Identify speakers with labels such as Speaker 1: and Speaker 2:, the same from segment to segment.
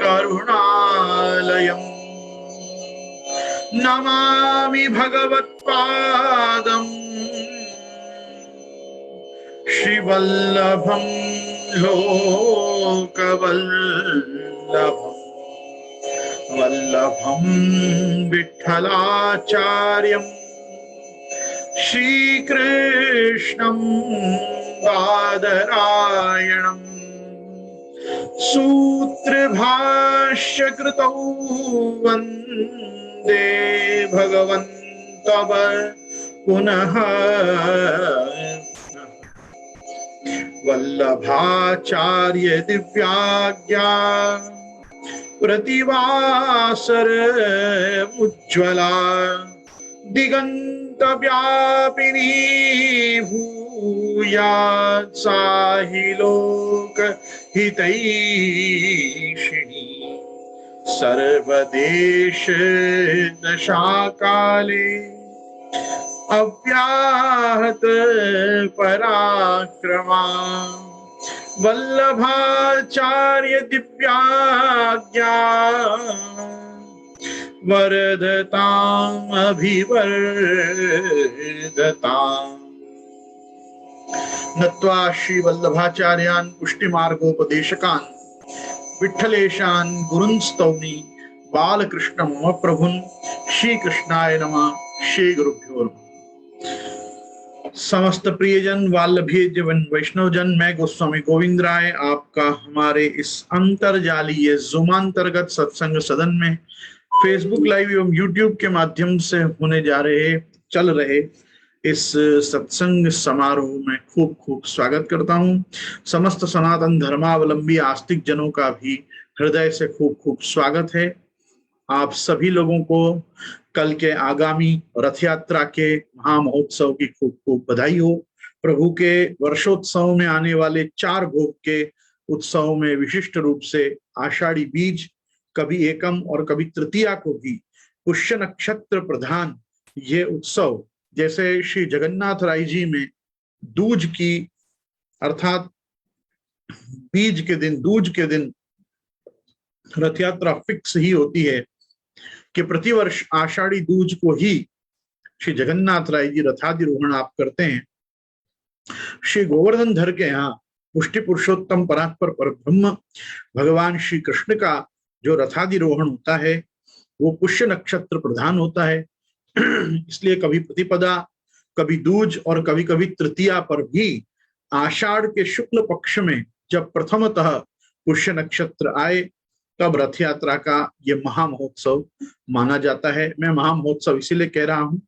Speaker 1: करुणालयम् नमामि भगवत्पादम् श्रीवल्लभं लोकवल्लभम् वल्लभं विठ्ठलाचार्यं श्रीकृष्णं बादरायणं सूत्रभाष्यकृतौ वन्दे भगवन्तः पुनः वल्लभाचार्य दिव्याज्ञा प्रतिवासर उज्ज्वला दिगंत व्यापिनी भूयात् साहि लोक हितैषिणी सर्वदेश दशाकाले अव्याहत पराक्रमा वल्लभाचार्य दिव्याज्ञा वरदताम् अभिवर्धताम्। नत्वा श्री वल्लभाचार्यान् पुष्टिमार्गोपदेशकान् विठ्ठलेशान् गुरुन् स्तौमि बालकृष्ण मम प्रभुन्। श्री कृष्णाय नमः। श्री गुरुभ्यो नमः। समस्त प्रियजन वाल्लभीय वैष्णवजन, मैं गोस्वामी गोविंद राय आपका हमारे इस अंतरजालीय ज़ूमांतर्गत सत्संग सदन में फेसबुक लाइव एवं यूट्यूब के माध्यम से होने जा रहे चल रहे इस सत्संग समारोह में खूब खूब स्वागत करता हूं। समस्त सनातन धर्मावलंबी आस्तिक जनों का भी हृदय से खूब खूब स्वागत है। आप सभी लोगों को कल के आगामी रथ यात्रा के महामहोत्सव की खूब खूब बधाई हो। प्रभु के वर्षोत्सव में आने वाले 4 भोग के उत्सव में विशिष्ट रूप से आषाढ़ी बीज, कभी एकम और कभी तृतीया को भी पुष्य नक्षत्र प्रधान ये उत्सव, जैसे श्री जगन्नाथ राय जी में दूज की अर्थात बीज के दिन, दूज के दिन रथ यात्रा फिक्स ही होती है कि प्रतिवर्ष आषाढ़ी दूज को ही श्री जगन्नाथ राय जी रथाधिरोहण आप करते हैं। श्री गोवर्धन धर के यहाँ पुष्टि पुरुषोत्तम परात्पर परब्रह्म भगवान श्री कृष्ण का जो रथाधिरोहण होता है वो पुष्य नक्षत्र प्रधान होता है। इसलिए कभी प्रतिपदा, कभी दूज और कभी कभी तृतीया पर भी आषाढ़ के शुक्ल पक्ष में जब प्रथमतः पुष्य नक्षत्र आए तब रथ यात्रा का ये महामहोत्सव माना जाता है। मैं महामहोत्सव इसीलिए कह रहा हूं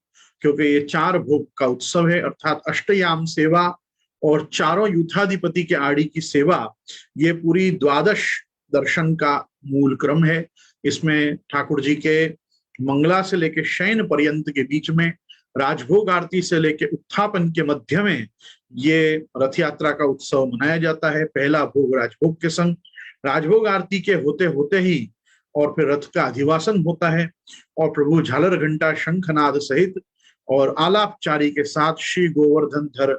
Speaker 1: क्योंकि ये 4 भोग का उत्सव है, अर्थात अष्टयाम सेवा और चारों यूथाधिपति के आड़ी की सेवा, ये पूरी द्वादश दर्शन का मूल क्रम है। इसमें ठाकुर जी के मंगला से लेकर शयन पर्यंत के बीच में, राजभोग आरती से लेकर उत्थापन के मध्य में ये रथ यात्रा का उत्सव मनाया जाता है। पहला भोग राजभोग के संग, राजभोग आरती के होते होते ही और फिर रथ का अधिवासन होता है और प्रभु झालर घंटा शंखनाद सहित और आलापचारी के साथ श्री गोवर्धन धर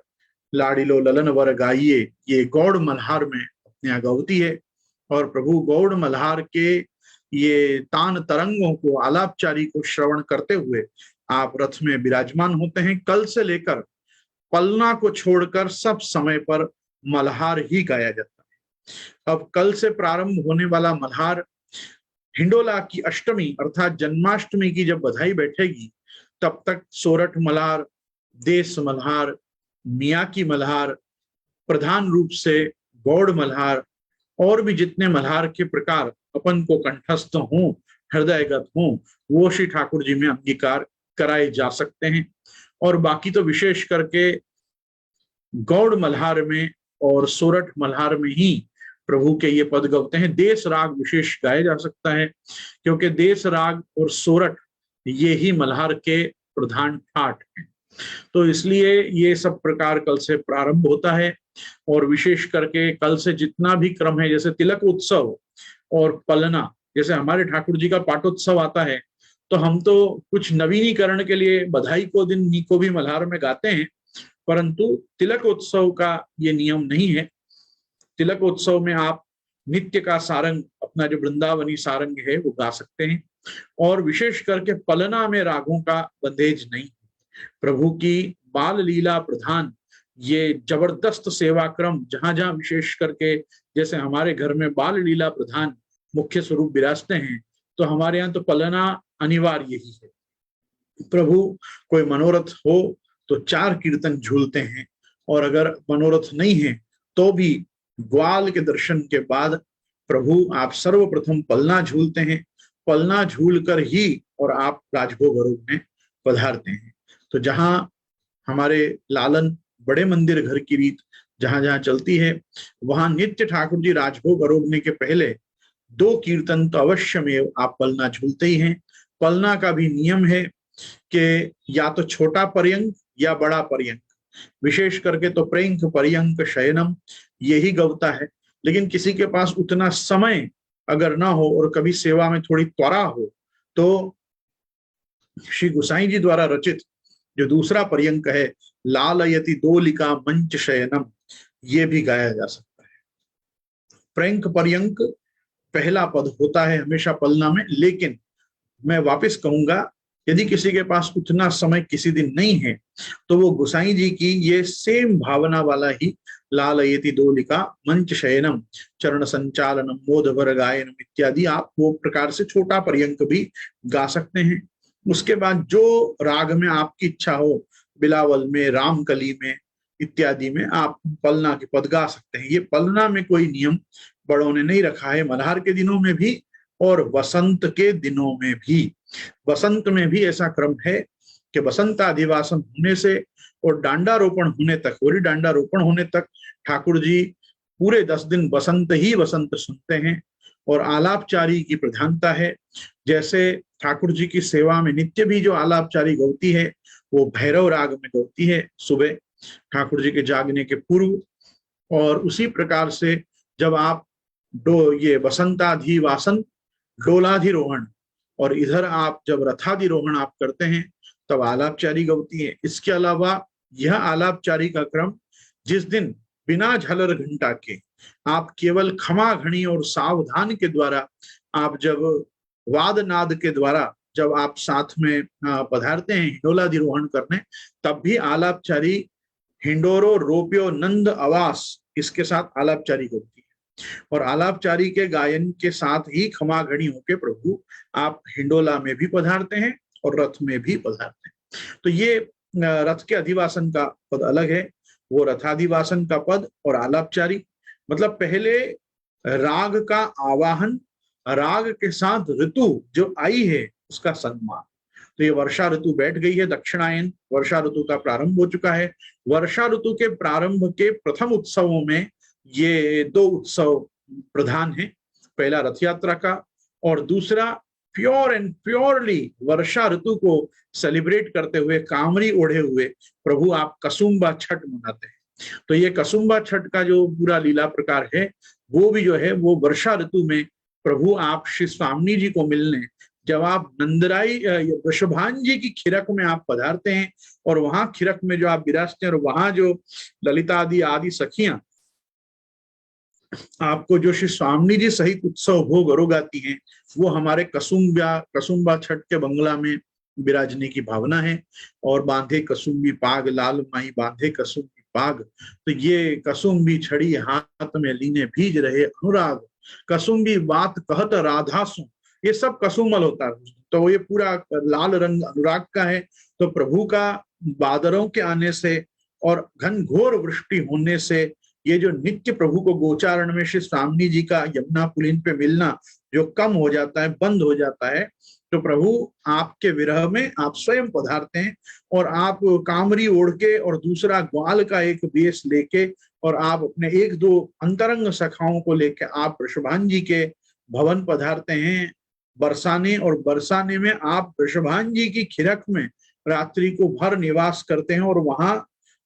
Speaker 1: लाडिलो ललन वर गाइए, ये गौड़ मल्हार में अपने यहाँ गावती है। और प्रभु गौड़ मल्हार के ये तान तरंगों को, आलापचारी को श्रवण करते हुए आप रथ में विराजमान होते हैं। कल से लेकर पलना को छोड़कर सब समय पर मल्हार ही गाया जाता है। अब कल से प्रारंभ होने वाला मल्हार हिंडोला की अष्टमी अर्थात जन्माष्टमी की जब बधाई बैठेगी तब तक सोरठ मल्हार, देश मल्हार, मियाकी मल्हार, प्रधान रूप से गौड़ मल्हार और भी जितने मल्हार के प्रकार अपन को कंठस्थ हों, हृदयगत हों, वो श्री ठाकुर जी में अंगीकार कराए जा सकते हैं। और बाकी तो विशेष करके गौड़ मल्हार में और सोरठ मल्हार में ही प्रभु के ये पद गवते हैं। देश राग विशेष गाया जा सकता है क्योंकि देश राग और सोरठ ये ही मल्हार के प्रधान ठाट हैं। तो इसलिए ये सब प्रकार कल से प्रारंभ होता है और विशेष करके कल से जितना भी क्रम है, जैसे तिलक उत्सव और पलना, जैसे हमारे ठाकुर जी का पाटोत्सव आता है तो हम तो कुछ नवीनीकरण के लिए बधाई को दिन नी को भी मल्हार में गाते हैं, परंतु तिलक उत्सव का ये नियम नहीं है। तिलक उत्सव में आप नित्य का सारंग, अपना जो वृंदावनी सारंग है वो गा सकते हैं। और विशेष करके पलना में रागों का बंधेज नहीं। प्रभु की बाल लीला प्रधान ये जबरदस्त सेवा क्रम, जहां जहां विशेष करके जैसे हमारे घर में बाल लीला प्रधान मुख्य स्वरूप विराजते हैं, तो हमारे यहाँ तो पलना अनिवार्य ही है। प्रभु कोई मनोरथ हो तो 4 कीर्तन झूलते हैं, और अगर मनोरथ नहीं है तो भी ग्वाल के दर्शन के बाद प्रभु आप सर्वप्रथम पलना झूलते हैं। पलना झूल कर ही और आप राजभोग आरोग में पधारते हैं। तो जहां हमारे लालन बड़े मंदिर घर की रीत जहां जहां चलती है, वहां नित्य ठाकुर जी राजभोग आरोगने के पहले 2 कीर्तन तो अवश्य में आप पलना झूलते ही हैं। पलना का भी नियम है कि या तो छोटा पर्यंक या बड़ा पर्यंक, विशेष करके तो प्रेंक पर्यंक शयनम यही गवता है। लेकिन किसी के पास उतना समय अगर ना हो और कभी सेवा में थोड़ी त्वरा हो, तो श्री गोसाई जी द्वारा रचित जो दूसरा पर्यंक है, लालयति दोलिका मंच शयनम, ये भी गाया जा सकता है। प्रेंक पर्यंक पहला पद होता है हमेशा पलना में, लेकिन मैं वापस कहूंगा, यदि किसी के पास उतना समय किसी दिन नहीं है, तो वो गोसाई जी की ये सेम भावना वाला ही लालयति दोलिका मंच शयनम चरण संचालनम मोदभर गायनम इत्यादि आप वो प्रकार से छोटा पर्यंक भी गा सकते हैं। उसके बाद जो राग में आपकी इच्छा हो, बिलावल में, रामकली में इत्यादि में आप पलना के पद गा सकते हैं। ये पलना में कोई नियम बड़ों ने नहीं रखा है, मल्हार के दिनों में भी और वसंत के दिनों में भी। वसंत में भी ऐसा क्रम है कि बसंताधिवासन होने से और डांडारोपण होने तक, होली डांडारोपण होने तक ठाकुर जी पूरे 10 दिन बसंत ही बसंत सुनते हैं। और आलापचारी की प्रधानता है। जैसे ठाकुर जी की सेवा में नित्य भी जो आलापचारी गौती है वो भैरव राग में गौती है सुबह ठाकुर जी के जागने के पूर्व। और उसी प्रकार से जब आप ये बसंताधिवासन, डोलाधिरोहण, और इधर आप जब रथाधिरोहण आप करते हैं तब आलापचारी गौती है। इसके अलावा यह आलापचारी का क्रम जिस दिन बिना झालर घंटा के आप केवल खमा घड़ी और सावधान के द्वारा आप जब वाद नाद के द्वारा जब आप साथ में पधारते हैं हिंडोलाधिरोहण करने, तब भी आलापचारी हिंडोरो रोप्यो नंद आवास इसके साथ आलापचारी होती है। और आलापचारी के गायन के साथ ही खमा घड़ी होके प्रभु आप हिंडोला में भी पधारते हैं और रथ में भी पधारते हैं। तो ये रथ के अधिवासन का पद अलग है, वो रथाधिवासन का पद और आलापचारी, मतलब पहले राग का आवाहन, राग के साथ ऋतु जो आई है उसका सम्मान। तो ये वर्षा ऋतु बैठ गई है, दक्षिणायन वर्षा ऋतु का प्रारंभ हो चुका है। वर्षा ऋतु के प्रारंभ के प्रथम उत्सवों में ये 2 उत्सव प्रधान हैं, पहला रथ यात्रा का और दूसरा प्योर एंड प्योरली वर्षा ऋतु को सेलिब्रेट करते हुए कामरी ओढ़े हुए प्रभु आप कसुम्बा छठ मनाते हैं। तो ये कसुम्बा छठ का जो पूरा लीला प्रकार है वो भी जो है वो वर्षा ऋतु में प्रभु आप श्री स्वामी जी को मिलने जब आप नंदराई वृषभान जी की खिरक में आप पधारते हैं और वहां खिरक में जो आप विराजते हैं और वहां जो ललिता आदि सखियां आपको जो श्री स्वामी जी सहित उत्सव भोग आरोगाती हैं, वो हमारे कसुम्बा छठ के बंगला में विराजने की भावना है। और बांधे कसुम्बी पाग लाल माई बांधे कसुम्बी पाग, तो ये कसुम्बी छड़ी हाथ में लीने भीज रहे अनुराग, कसुम्बी बात कहत राधासु, ये सब कसुमल होता है। तो ये पूरा लाल रंग अनुराग का है। तो प्रभु का बादलों के आने से और घनघोर वृष्टि होने से ये जो नित्य प्रभु को गोचारण में श्री स्वामी जी का यमुना पुलिन पे मिलना जो कम हो जाता है, बंद हो जाता है, तो प्रभु आपके विरह में आप स्वयं पधारते हैं और आप कामरी ओढ़ के और दूसरा ग्वाल का एक वेश लेके और आप अपने 1-2 अंतरंग सखाओं को लेके आप वृषभान जी के भवन पधारते हैं बरसाने। और बरसाने में आप वृषभान जी की खिरक में रात्रि को भर निवास करते हैं और वहां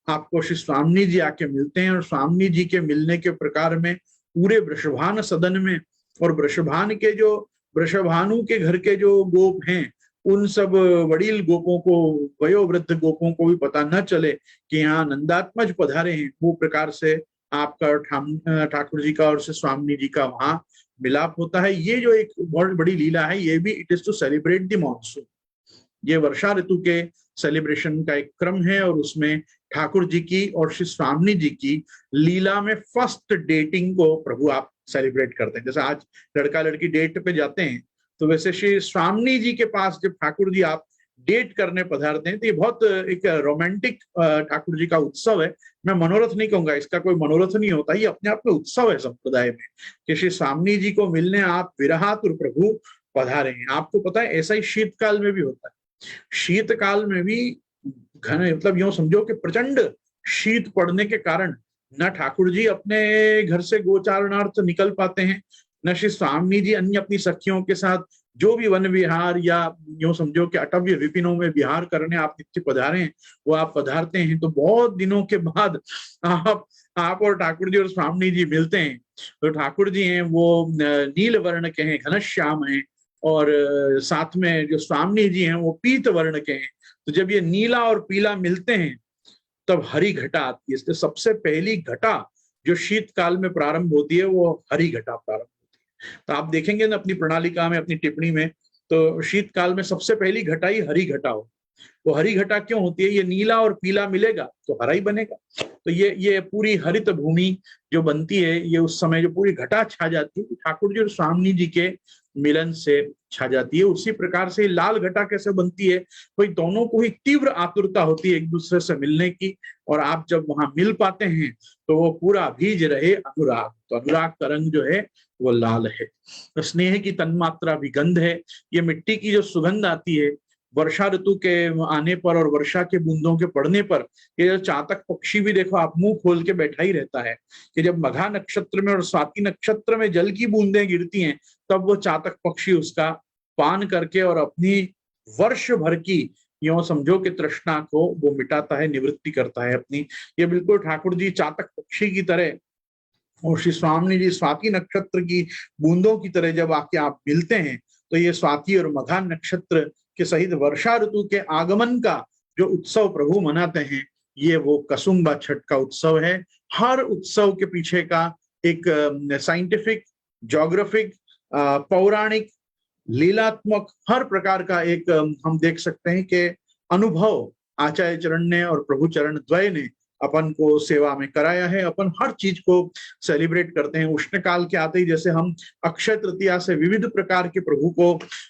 Speaker 1: आपको श्री स्वामी जी आके मिलते हैं। और स्वामी जी के मिलने के प्रकार में पूरे वृषभान सदन में और वृषभान के जो वृषभानु के घर के जो गोप हैं उन सब वडील गोपों को, वयोवृद्ध गोपों को भी पता न चले कि यहाँ नंदात्मज पधारे हैं। वो प्रकार से आपका और ठाकुर जी का और श्री स्वामी जी का वहां मिलाप होता है। ये जो एक बहुत बड़ी लीला है, ये भी it is to celebrate the monsoon. ये वर्षा ऋतु के सेलिब्रेशन का एक क्रम है और उसमें ठाकुर जी की और श्री स्वामी जी की लीला में फर्स्ट डेटिंग को प्रभु आप सेलिब्रेट करते हैं। जैसे आज लड़का लड़की डेट पे जाते हैं, तो वैसे श्री स्वामी जी के पास जब ठाकुर जी आप डेट करने पधारते हैं, तो ये बहुत एक रोमांटिक ठाकुर जी का उत्सव है। मैं मनोरथ नहीं कहूंगा, इसका कोई मनोरथ नहीं होता, ये अपने आप में उत्सव है संप्रदाय में कि श्री स्वामी जी को मिलने आप विरहातुर प्रभु पधारे हैं। आपको पता है ऐसा ही शीतकाल में भी होता है। शीतकाल में भी घने, मतलब यूं समझो कि प्रचंड शीत पड़ने के कारण न ठाकुर जी अपने घर से गोचारणार्थ निकल पाते हैं, न श्री स्वामी जी अन्य अपनी सखियों के साथ जो भी वन विहार या यूं समझो कि अटव्य विपिनों में विहार करने आप नित्य पधारे हैं, वो आप पधारते हैं। तो बहुत दिनों के बाद आप और ठाकुर जी और स्वामी जी मिलते हैं। तो ठाकुर जी हैं वो नील वर्ण के हैं, घनश्याम हैं, और साथ में जो स्वामी जी हैं वो पीत वर्ण के हैं। तो जब ये नीला और पीला मिलते हैं तब हरी घटा आती है। इसलिए सबसे पहली घटा जो शीतकाल में प्रारंभ होती है वो हरी घटा प्रारंभ होती है। तो आप देखेंगे ना अपनी प्रणालिका में, अपनी टिप्पणी में, तो शीतकाल में सबसे पहली घटा ही हरी घटा हो। वो हरी घटा क्यों होती है? ये नीला और पीला मिलेगा तो हरा ही बनेगा। तो ये पूरी हरित भूमि जो बनती है, ये उस समय जो पूरी घटा छा जाती है ठाकुर जी और स्वामी जी के मिलन से छा जाती है। उसी प्रकार से लाल घटा कैसे बनती है? कोई दोनों को ही तीव्र आतुरता होती है एक दूसरे से मिलने की, और आप जब वहां मिल पाते हैं तो वो पूरा भीज रहे अनुराग। तो अनुराग का रंग जो है वो लाल है। तो स्नेह की तन्मात्रा भी गंध है। ये मिट्टी की जो सुगंध आती है वर्षा ऋतु के आने पर और वर्षा के बूंदों के पड़ने पर, ये जो चातक पक्षी भी देखो आप मुंह खोल के बैठा ही रहता है कि जब मघा नक्षत्र में और स्वाति नक्षत्र में जल की बूंदें गिरती हैं, तब वो चातक पक्षी उसका पान करके और अपनी वर्ष भर की यूं समझो कि तृष्णा को वो मिटाता है, निवृत्ति करता है अपनी। ये बिल्कुल ठाकुर जी चातक पक्षी की तरह और श्री स्वामी जी स्वाति नक्षत्र की बूंदों की तरह जब आके आप मिलते हैं, तो ये स्वाति और मघा नक्षत्र के सहित वर्षा ऋतु के आगमन का जो उत्सव प्रभु मनाते हैं, ये वो कसुम्बा छठ का उत्सव है। हर उत्सव के पीछे का एक साइंटिफिक, ज्योग्राफिक, पौराणिक, लीलात्मक, हर प्रकार का एक हम देख सकते हैं कि अनुभव आचार्य चरण ने और प्रभु चरण द्वय ने अपन को सेवा में कराया है। अपन हर चीज को सेलिब्रेट करते हैं। उष्ण काल के आते ही जैसे हम अक्षय तृतीया से विविध प्रकार के प्रभु को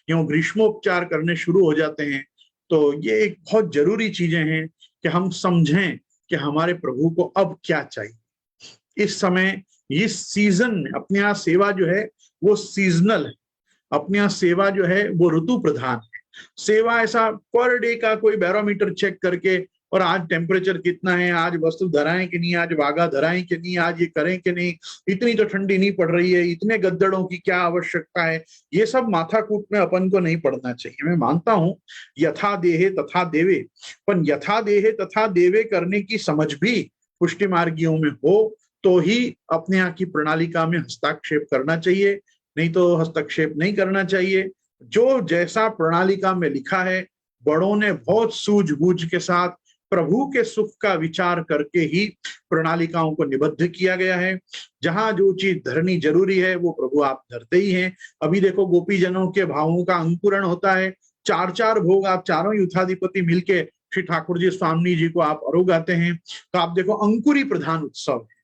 Speaker 1: यूं ग्रीष्मोपचार करने शुरू हो जाते हैं, तो ये एक बहुत जरूरी चीजें हैं कि हम समझें कि हमारे प्रभु को अब क्या चाहिए इस समय, इस सीजन में। अपने यहाँ सेवा जो है वो सीजनल है, अपने यहाँ सेवा जो है वो ऋतु प्रधान है। सेवा ऐसा पर डे का कोई बैरोमीटर चेक करके और आज टेम्परेचर कितना है, आज वस्तु धराएं कि नहीं, आज वागा धराएं कि नहीं, आज ये करें कि नहीं, इतनी तो ठंडी नहीं पड़ रही है, इतने गद्दड़ों की क्या आवश्यकता है, ये सब माथाकूट में अपन को नहीं पड़ना चाहिए। मैं मानता हूं यथा देहे तथा देवे, पर यथा देहे तथा देवे करने की समझ भी पुष्टि मार्गियों में हो तो ही अपने यहाँ की प्रणालिका में हस्ताक्षेप करना चाहिए, नहीं तो हस्तक्षेप नहीं करना चाहिए। जो जैसा प्रणालिका में लिखा है, बड़ों ने बहुत सूझबूझ के साथ प्रभु के सुख का विचार करके ही प्रणालिकाओं को निबद्ध किया गया है। जहां जो चीज धरनी जरूरी है वो प्रभु आप धरते ही हैं। अभी देखो गोपी जनों के भावों का अंकुरण होता है, 4-4 भोग आप चारों युद्धाधिपति मिलके श्री ठाकुर जी स्वामी जी को आप अरोगाते हैं। तो आप देखो अंकुरी प्रधान उत्सव है,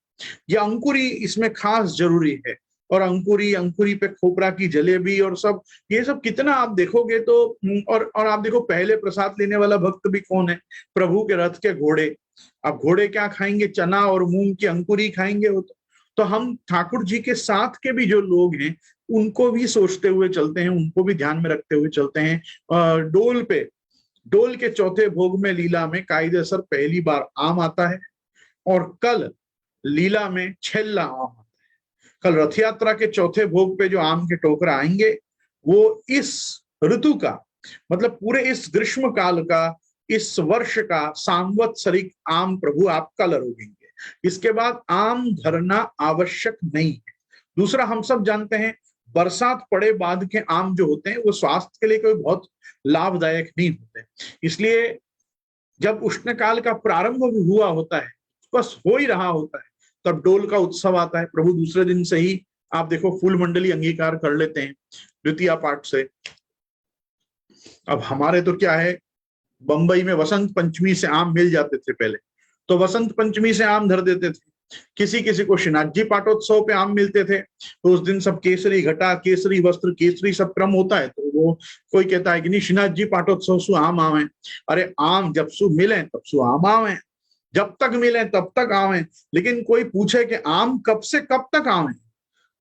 Speaker 1: यह अंकुरी इसमें खास जरूरी है। और अंकुरी पे खोपरा की जलेबी और सब, ये सब कितना आप देखोगे तो और आप देखो पहले प्रसाद लेने वाला भक्त भी कौन है? प्रभु के रथ के घोड़े। अब घोड़े क्या खाएंगे? चना और मूंग की अंकुरी खाएंगे। वो तो हम ठाकुर जी के साथ के भी जो लोग हैं उनको भी सोचते हुए चलते हैं, उनको भी ध्यान में रखते हुए चलते हैं। डोल के चौथे भोग में लीला में कायदेसर पहली बार आम आता है, और कल लीला में छेल्ला आम। कल रथ यात्रा के चौथे भोग पे जो आम के टोकरा आएंगे वो इस ऋतु का, मतलब पूरे इस ग्रीष्म काल का, इस वर्ष का सांवत्सरिक आम प्रभु आप कल रोकेंगे। इसके बाद आम धरना आवश्यक नहीं है। दूसरा, हम सब जानते हैं बरसात पड़े बाद के आम जो होते हैं वो स्वास्थ्य के लिए कोई बहुत लाभदायक नहीं होते। इसलिए जब उष्ण काल का प्रारंभ हुआ होता है, बस हो ही रहा होता है, तब डोल का उत्सव आता है। प्रभु दूसरे दिन से ही आप देखो फूल मंडली अंगीकार कर लेते हैं द्वितीय पाठ से। अब हमारे तो क्या है, बंबई में वसंत पंचमी से आम मिल जाते थे पहले, तो वसंत पंचमी से आम धर देते थे। किसी किसी को श्रीनाथ जी पाठोत्सव पे आम मिलते थे, तो उस दिन सब केसरी घटा, केसरी वस्त्र, केसरी सब क्रम होता है, तो वो कोई कहता है कि नहीं श्रीनाथ जी पाठोत्सव सु आम आवे। अरे आम जब सु मिले तब सु आम आवे, जब तक मिले तब तक आवे। लेकिन कोई पूछे कि आम कब से कब तक आवे,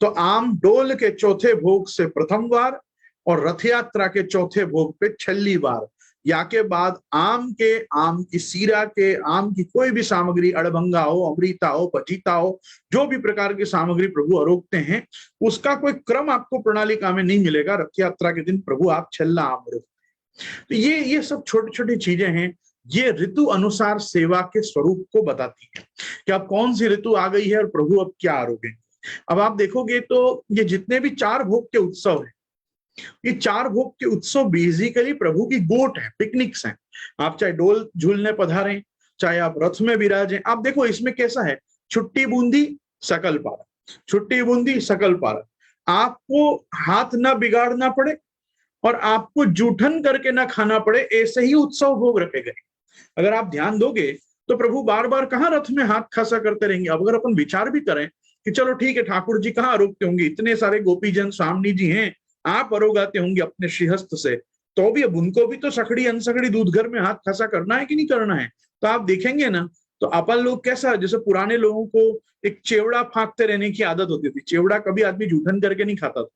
Speaker 1: तो आम डोल के चौथे भोग से प्रथम बार और रथ यात्रा के चौथे भोग पे छली बार, या के बाद आम की सीरा के, आम की कोई भी सामग्री, अड़भंगा हो, अमृता हो, पचीता हो, जो भी प्रकार की सामग्री प्रभु आरोपते हैं, उसका कोई क्रम आपको प्रणालिका में नहीं मिलेगा। रथ यात्रा के दिन प्रभु आप छल्ला आम रोकते। तो ये सब छोटी छोटी चीजें हैं, ये ऋतु अनुसार सेवा के स्वरूप को बताती है कि अब कौन सी ऋतु आ गई है और प्रभु अब क्या आरोपेंगे। अब आप देखोगे तो ये जितने भी 4 भोग के उत्सव है, ये 4 भोग के उत्सव बेसिकली प्रभु की गोट है, पिकनिक्स हैं। आप चाहे डोल झूलने पधारें, चाहे आप रथ में विराजें, आप देखो इसमें कैसा है, छुट्टी बूंदी सकल पारा, छुट्टी बूंदी सकल पारा। आपको हाथ ना बिगाड़ना पड़े और आपको जूठन करके ना खाना पड़े, ऐसे ही उत्सव भोग रखे गए। अगर आप ध्यान दोगे तो प्रभु बार बार कहाँ रथ में हाथ खासा करते रहेंगे। अब अगर अपन विचार भी करें कि चलो ठीक है, ठाकुर जी कहाँ रोकते होंगे, इतने सारे गोपीजन स्वामी जी हैं, आप अरोगाते होंगे अपने श्रीहस्त से, तो भी अब उनको भी तो सखड़ी अनसखड़ी दूध घर में हाथ खासा करना है कि नहीं करना है। तो आप देखेंगे ना, तो अपन लोग कैसा, जैसे पुराने लोगों को एक चेवड़ा फांकते रहने की आदत होती थी। चेवड़ा कभी आदमी जूठन करके नहीं खाता था,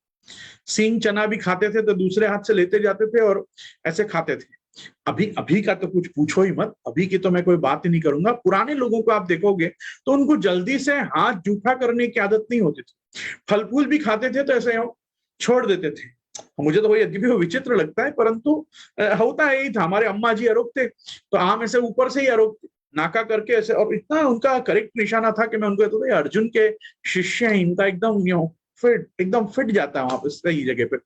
Speaker 1: सींग चना भी खाते थे तो दूसरे हाथ से लेते जाते थे और ऐसे खाते थे। अभी का तो कुछ पूछो ही मत, अभी की तो मैं कोई बात ही नहीं करूंगा। पुराने लोगों को आप देखोगे तो उनको जल्दी से हाथ जूठा करने की आदत नहीं होती थी। फल फूल भी खाते थे तो ऐसे छोड़ देते थे। मुझे तो वही अजीब विचित्र लगता है, परंतु होता है यही था। हमारे अम्मा जी अरोगते तो आम ऐसे ऊपर से ही अरोगते, नाका करके ऐसे, और इतना उनका करेक्ट निशाना था कि मैं उनको कहता था अर्जुन के शिष्य हैं, इनका एकदम फिट जाता है वहां पर सही जगह पे।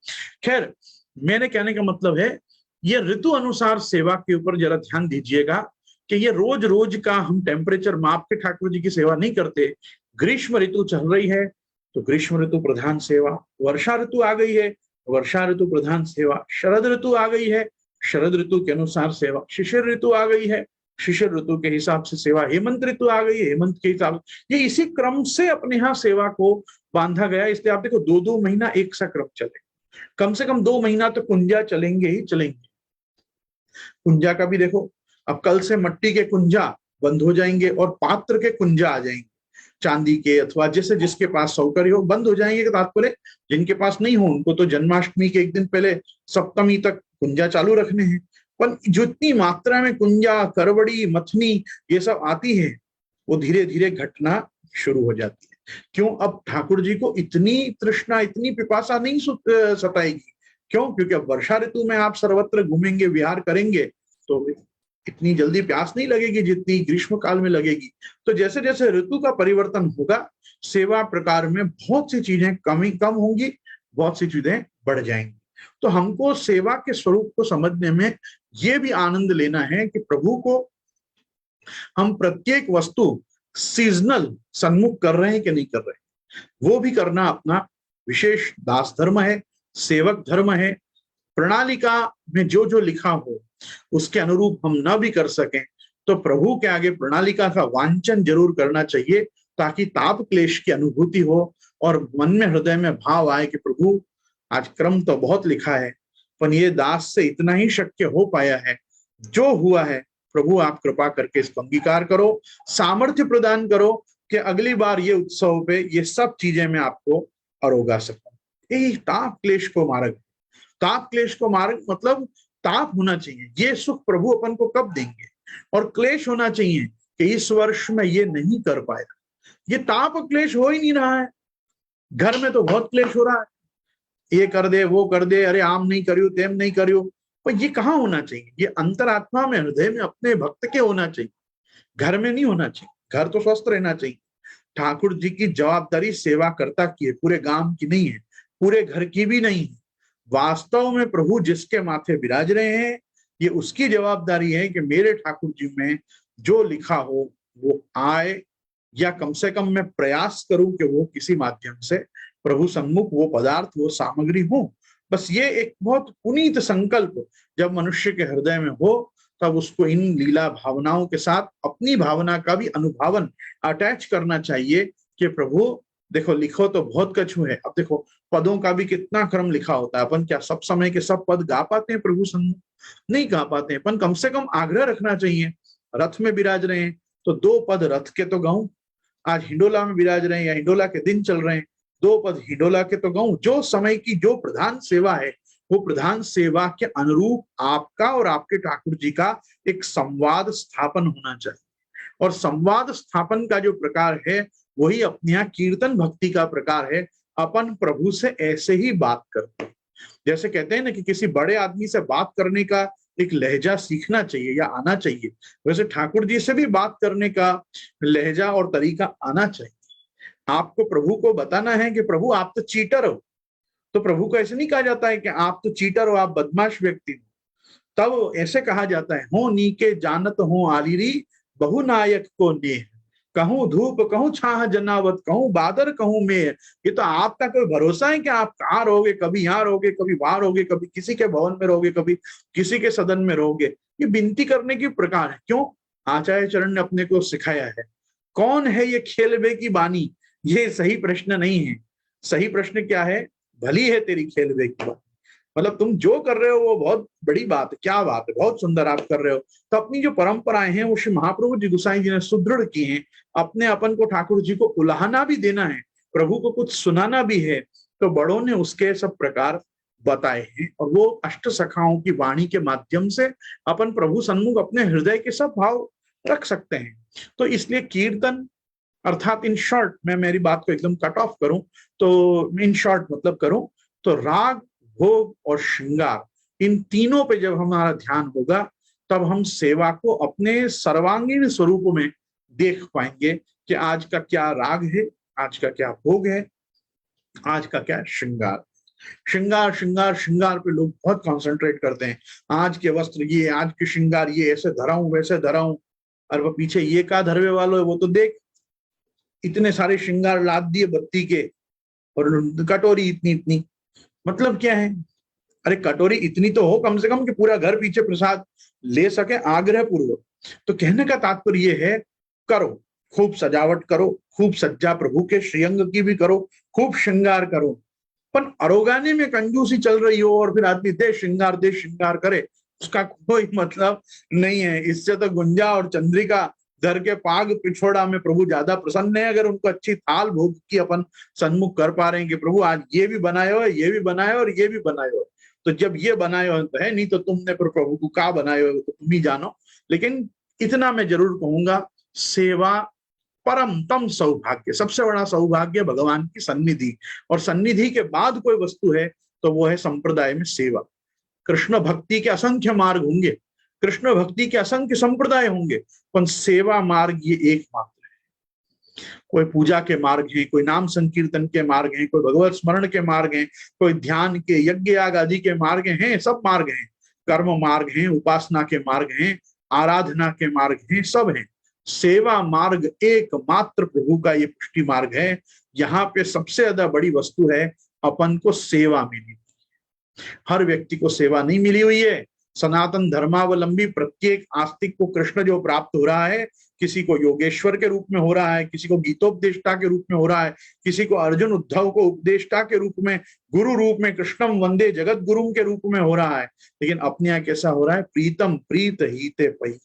Speaker 1: खैर, मैंने कहने का मतलब है, ये ऋतु अनुसार सेवा के ऊपर जरा ध्यान दीजिएगा कि ये रोज रोज का हम टेम्परेचर माप के ठाकुर जी की सेवा नहीं करते। ग्रीष्म ऋतु चल रही है तो ग्रीष्म ऋतु प्रधान सेवा, वर्षा ऋतु आ गई है, वर्षा ऋतु प्रधान सेवा, शरद ऋतु आ गई है, शरद ऋतु के अनुसार सेवा, शिशिर ऋतु आ गई है, शिशिर ऋतु के हिसाब से सेवा, हेमंत ऋतु आ गई है, हेमंत के हिसाब से, ये इसी क्रम से अपने यहाँ सेवा को बांधा गया। इसलिए आप देखो 2-2 महीना एक सा क्रम चले, कम से कम 2 महीना तो कुंजा चलेंगे ही चलेंगे। कुंजा का भी देखो, अब कल से मट्टी के कुंजा बंद हो जाएंगे और पात्र के कुंजा आ जाएंगे, चांदी के अथवा जैसे जिसके पास सौकर्य हो बंद हो जाएंगे। तात्पर्य जिनके पास नहीं हो उनको तो जन्माष्टमी के एक दिन पहले सप्तमी तक कुंजा चालू रखने हैं। पर जितनी मात्रा में कुंजा, करवड़ी, मथनी ये सब आती है, वो धीरे धीरे घटना शुरू हो जाती है। क्यों? अब ठाकुर जी को इतनी तृष्णा, इतनी पिपासा नहीं सताएगी। क्यों? क्योंकि अब वर्षा ऋतु में आप सर्वत्र घूमेंगे, विहार करेंगे, तो इतनी जल्दी प्यास नहीं लगेगी जितनी ग्रीष्म काल में लगेगी। तो जैसे जैसे ऋतु का परिवर्तन होगा, सेवा प्रकार में बहुत सी चीजें कम होंगी, बहुत सी चीजें बढ़ जाएंगी। तो हमको सेवा के स्वरूप को समझने में ये भी आनंद लेना है कि प्रभु को हम प्रत्येक वस्तु सीजनल सन्मुख कर रहे हैं कि नहीं कर रहे हैं, वो भी करना अपना विशेष दास धर्म है, सेवक धर्म है। प्रणालिका में जो जो लिखा हो उसके अनुरूप हम न भी कर सकें तो प्रभु के आगे प्रणालिका का वांचन जरूर करना चाहिए, ताकि ताप क्लेश की अनुभूति हो और मन में, हृदय में भाव आए कि प्रभु आज क्रम तो बहुत लिखा है, पर ये दास से इतना ही शक्य हो पाया है, जो हुआ है प्रभु आप कृपा करके इसको अंगीकार करो, सामर्थ्य प्रदान करो कि अगली बार ये उत्सव पे ये सब चीजें मैं आपको अरोगा सकूं। यही ताप क्लेश को मार्ग, ताप क्लेश को मार्ग मतलब ताप होना चाहिए, ये सुख प्रभु अपन को कब देंगे, और क्लेश होना चाहिए कि इस वर्ष में ये नहीं कर पाया। ये ताप क्लेश हो ही नहीं रहा है। घर में तो बहुत क्लेश हो रहा है, ये कर दे, वो कर दे, अरे आम नहीं करियो, तेम नहीं करियो, पर ये कहाँ होना चाहिए? ये अंतरात्मा में, हृदय में अपने भक्त के होना चाहिए, घर में नहीं होना चाहिए। घर तो स्वस्थ रहना चाहिए। ठाकुर जी की जवाबदारी सेवा करता की है, पूरे गांव की नहीं है, पूरे घर की भी नहीं है। वास्तव में प्रभु जिसके माथे विराज रहे हैं, ये उसकी जवाबदारी है कि मेरे ठाकुर जी में जो लिखा हो वो आए, या कम से कम मैं प्रयास करूं कि वो किसी माध्यम से प्रभु सम्मुख वो पदार्थ, वो सामग्री हो। बस ये एक बहुत पुनीत संकल्प जब मनुष्य के हृदय में हो, तब उसको इन लीला भावनाओं के साथ अपनी भावना का भी अनुभावन अटैच करना चाहिए कि प्रभु देखो, लिखो तो बहुत कछु है। अब देखो, पदों का भी कितना क्रम लिखा होता है। अपन क्या सब समय के सब पद गा पाते हैं प्रभु सम्मुख? नहीं गा पाते हैं। अपन कम से कम आग्रह रखना चाहिए। रथ में विराज रहे हैं तो 2 पद रथ के तो गाऊं। आज हिंडोला में विराज रहे हैं या हिंडोला के दिन चल रहे हैं, 2 पद हिंडोला के तो गाऊं। जो समय की जो प्रधान सेवा है, वो प्रधान सेवा के अनुरूप आपका और आपके ठाकुर जी का एक संवाद स्थापन होना चाहिए। और संवाद स्थापन का जो प्रकार है, वही अपने यहाँ कीर्तन भक्ति का प्रकार है। अपन प्रभु से ऐसे ही बात करते हैं। जैसे कहते हैं ना कि किसी बड़े आदमी से बात करने का एक लहजा सीखना चाहिए या आना चाहिए, वैसे ठाकुर जी से भी बात करने का लहजा और तरीका आना चाहिए। आपको प्रभु को बताना है कि प्रभु आप तो चीटर हो, तो प्रभु को ऐसे नहीं कहा जाता है कि आप तो चीटर हो, आप बदमाश व्यक्ति हो। तब ऐसे कहा जाता है, हो नीके जानत हो आलिरी बहुनायक को नेह, कहूं धूप कहूं छाह जनावत, कहूं बादर कहूं मेह। ये तो आपका कोई भरोसा है कि आप कहाँ रहोगे? कभी यहाँ रहोगे, कभी वहां रहोगे, कभी किसी के भवन में रहोगे, कभी किसी के सदन में रहोगे। ये विनती करने की प्रकार है। क्यों? आचार्य चरण ने अपने को सिखाया है। कौन है ये खेलबे की बानी? ये सही प्रश्न नहीं है। सही प्रश्न क्या है? भली है तेरी खेलबे की बानी। मतलब तुम जो कर रहे हो वो बहुत बड़ी बात है, क्या बात है, बहुत सुंदर आप कर रहे हो। तो अपनी जो परंपराएं हैं वो श्री महाप्रभु जी गोसाई जी ने सुदृढ़ की हैं। अपने अपन को ठाकुर जी को उलाहना भी देना है, प्रभु को कुछ सुनाना भी है, तो बड़ों ने उसके सब प्रकार बताए हैं। और वो अष्ट सखाओं की वाणी के माध्यम से अपन प्रभु सन्मुख अपने हृदय के सब भाव रख सकते हैं। तो इसलिए कीर्तन अर्थात इन शॉर्ट, मैं मेरी बात को एकदम कट ऑफ करूं तो इन शॉर्ट मतलब करूं तो राग, भोग और श्रृंगार, इन तीनों पे जब हमारा ध्यान होगा, तब हम सेवा को अपने सर्वांगीण स्वरूप में देख पाएंगे कि आज का क्या राग है, आज का क्या भोग है, आज का क्या श्रृंगार। श्रृंगार श्रृंगार श्रृंगार पे लोग बहुत कंसंट्रेट करते हैं। आज के वस्त्र ये, आज के श्रृंगार ये, ऐसे धराऊं वैसे धराऊं, और वो पीछे ये का धरवे वालों है वो तो देख, इतने सारे श्रृंगार लाद दिए बत्ती के, और कटोरी इतनी इतनी। मतलब क्या है? अरे कटोरी इतनी तो हो कम से कम कि पूरा घर पीछे प्रसाद ले सके आग्रह पूर्वक। तो कहने का तात्पर्य ये है, करो, खूब सजावट करो, खूब सज्जा प्रभु के श्रीअंग की भी करो, खूब श्रृंगार करो। पर अरोगाने में कंजूसी चल रही हो और फिर आदमी दे श्रृंगार करे, उसका कोई मतलब नहीं है। इससे तो गुंजा और चंद्रिका धर के पाग पिछोड़ा में प्रभु ज्यादा प्रसन्न है। अगर उनको अच्छी थाल भोग की अपन सन्मुख कर पा रहे हैं कि प्रभु आज ये भी बनाए हो, ये भी बनाए और ये भी बनाए हो, तो जब ये बनाए हो तो है, नहीं तो तुमने प्रभु को क्या बनाए हो तो तुम ही जानो। लेकिन इतना मैं जरूर कहूंगा, सेवा परम तम सौभाग्य, सबसे बड़ा सौभाग्य भगवान की सन्निधि, और सन्निधि के बाद कोई वस्तु है तो वो है संप्रदाय में सेवा। कृष्ण भक्ति के असंख्य मार्ग होंगे, कृष्ण भक्ति के असंख्य संप्रदाय होंगे, पर सेवा मार्ग ये एकमात्र है। कोई पूजा के मार्ग हैं, कोई नाम संकीर्तन के मार्ग हैं, कोई भगवत स्मरण के मार्ग हैं, कोई ध्यान के यज्ञ याग आदि के मार्ग हैं, सब मार्ग हैं। कर्म मार्ग हैं, उपासना के मार्ग हैं, आराधना के मार्ग हैं, सब हैं। सेवा मार्ग एकमात्र प्रभु का ये पुष्टि मार्ग है। यहाँ पे सबसे ज्यादा बड़ी वस्तु है अपन को सेवा मिली। हर व्यक्ति को सेवा नहीं मिली हुई है। सनातन धर्मावलंबी प्रत्येक आस्तिक को कृष्ण जो प्राप्त हो रहा है, किसी को योगेश्वर के रूप में हो रहा है, किसी को गीतोपदेष्टा के रूप में हो रहा है, किसी को अर्जुन उद्धव को उपदेष्टा के रूप में, गुरु रूप में, कृष्णम वंदे जगत गुरु के रूप में हो रहा है। लेकिन अपने यहाँ कैसा हो रहा है? प्रीतम प्रीत हीते पई,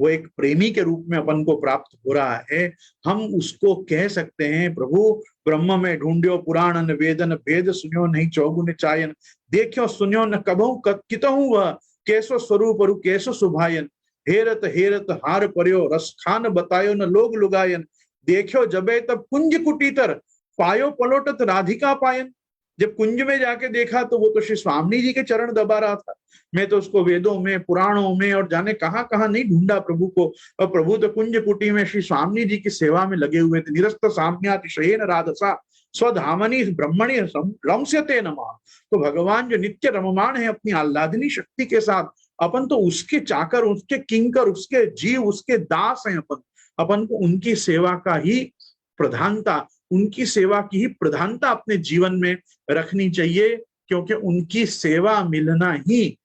Speaker 1: वो एक प्रेमी के रूप में अपन को प्राप्त हो रहा है। हम उसको कह सकते हैं, प्रभु ब्रह्म में ढूंढ्यो पुराण न वेदन, भेद सुन्यो नहीं चौगुन चायन, देखियो सुन्यो न कबहू कितहू वह, कैसो स्वरूप रु कैसो सुभायन, हेरत हेरत हार पर्यो रस खान बतायो न लोग लुगायन, देखियो जबे तब कुंज कुटीतर, पायो पलोटत राधिका पायन। जब कुंज में जाके देखा तो वो तो श्री स्वामी जी के चरण दबा रहा था। मैं तो उसको वेदों में, पुराणों में और जाने कहां कहां नहीं ढूंढा प्रभु को, और प्रभु तो कुंज कुटी में श्री स्वामी जी की सेवा में लगे हुए थे। निरस्त साम्यातिशयेन राधसा स्वधामनी ब्रह्मणि लंस्यते नमः। तो भगवान जो नित्य रममाण है अपनी आह्लादनी शक्ति के साथ, अपन तो उसके चाकर, उसके किंकर, उसके जीव, उसके दास हैं अपन। अपन को उनकी सेवा का ही प्रधानता, उनकी सेवा की ही प्रधानता अपने जीवन में रखनी चाहिए, क्योंकि उनकी सेवा मिलना ही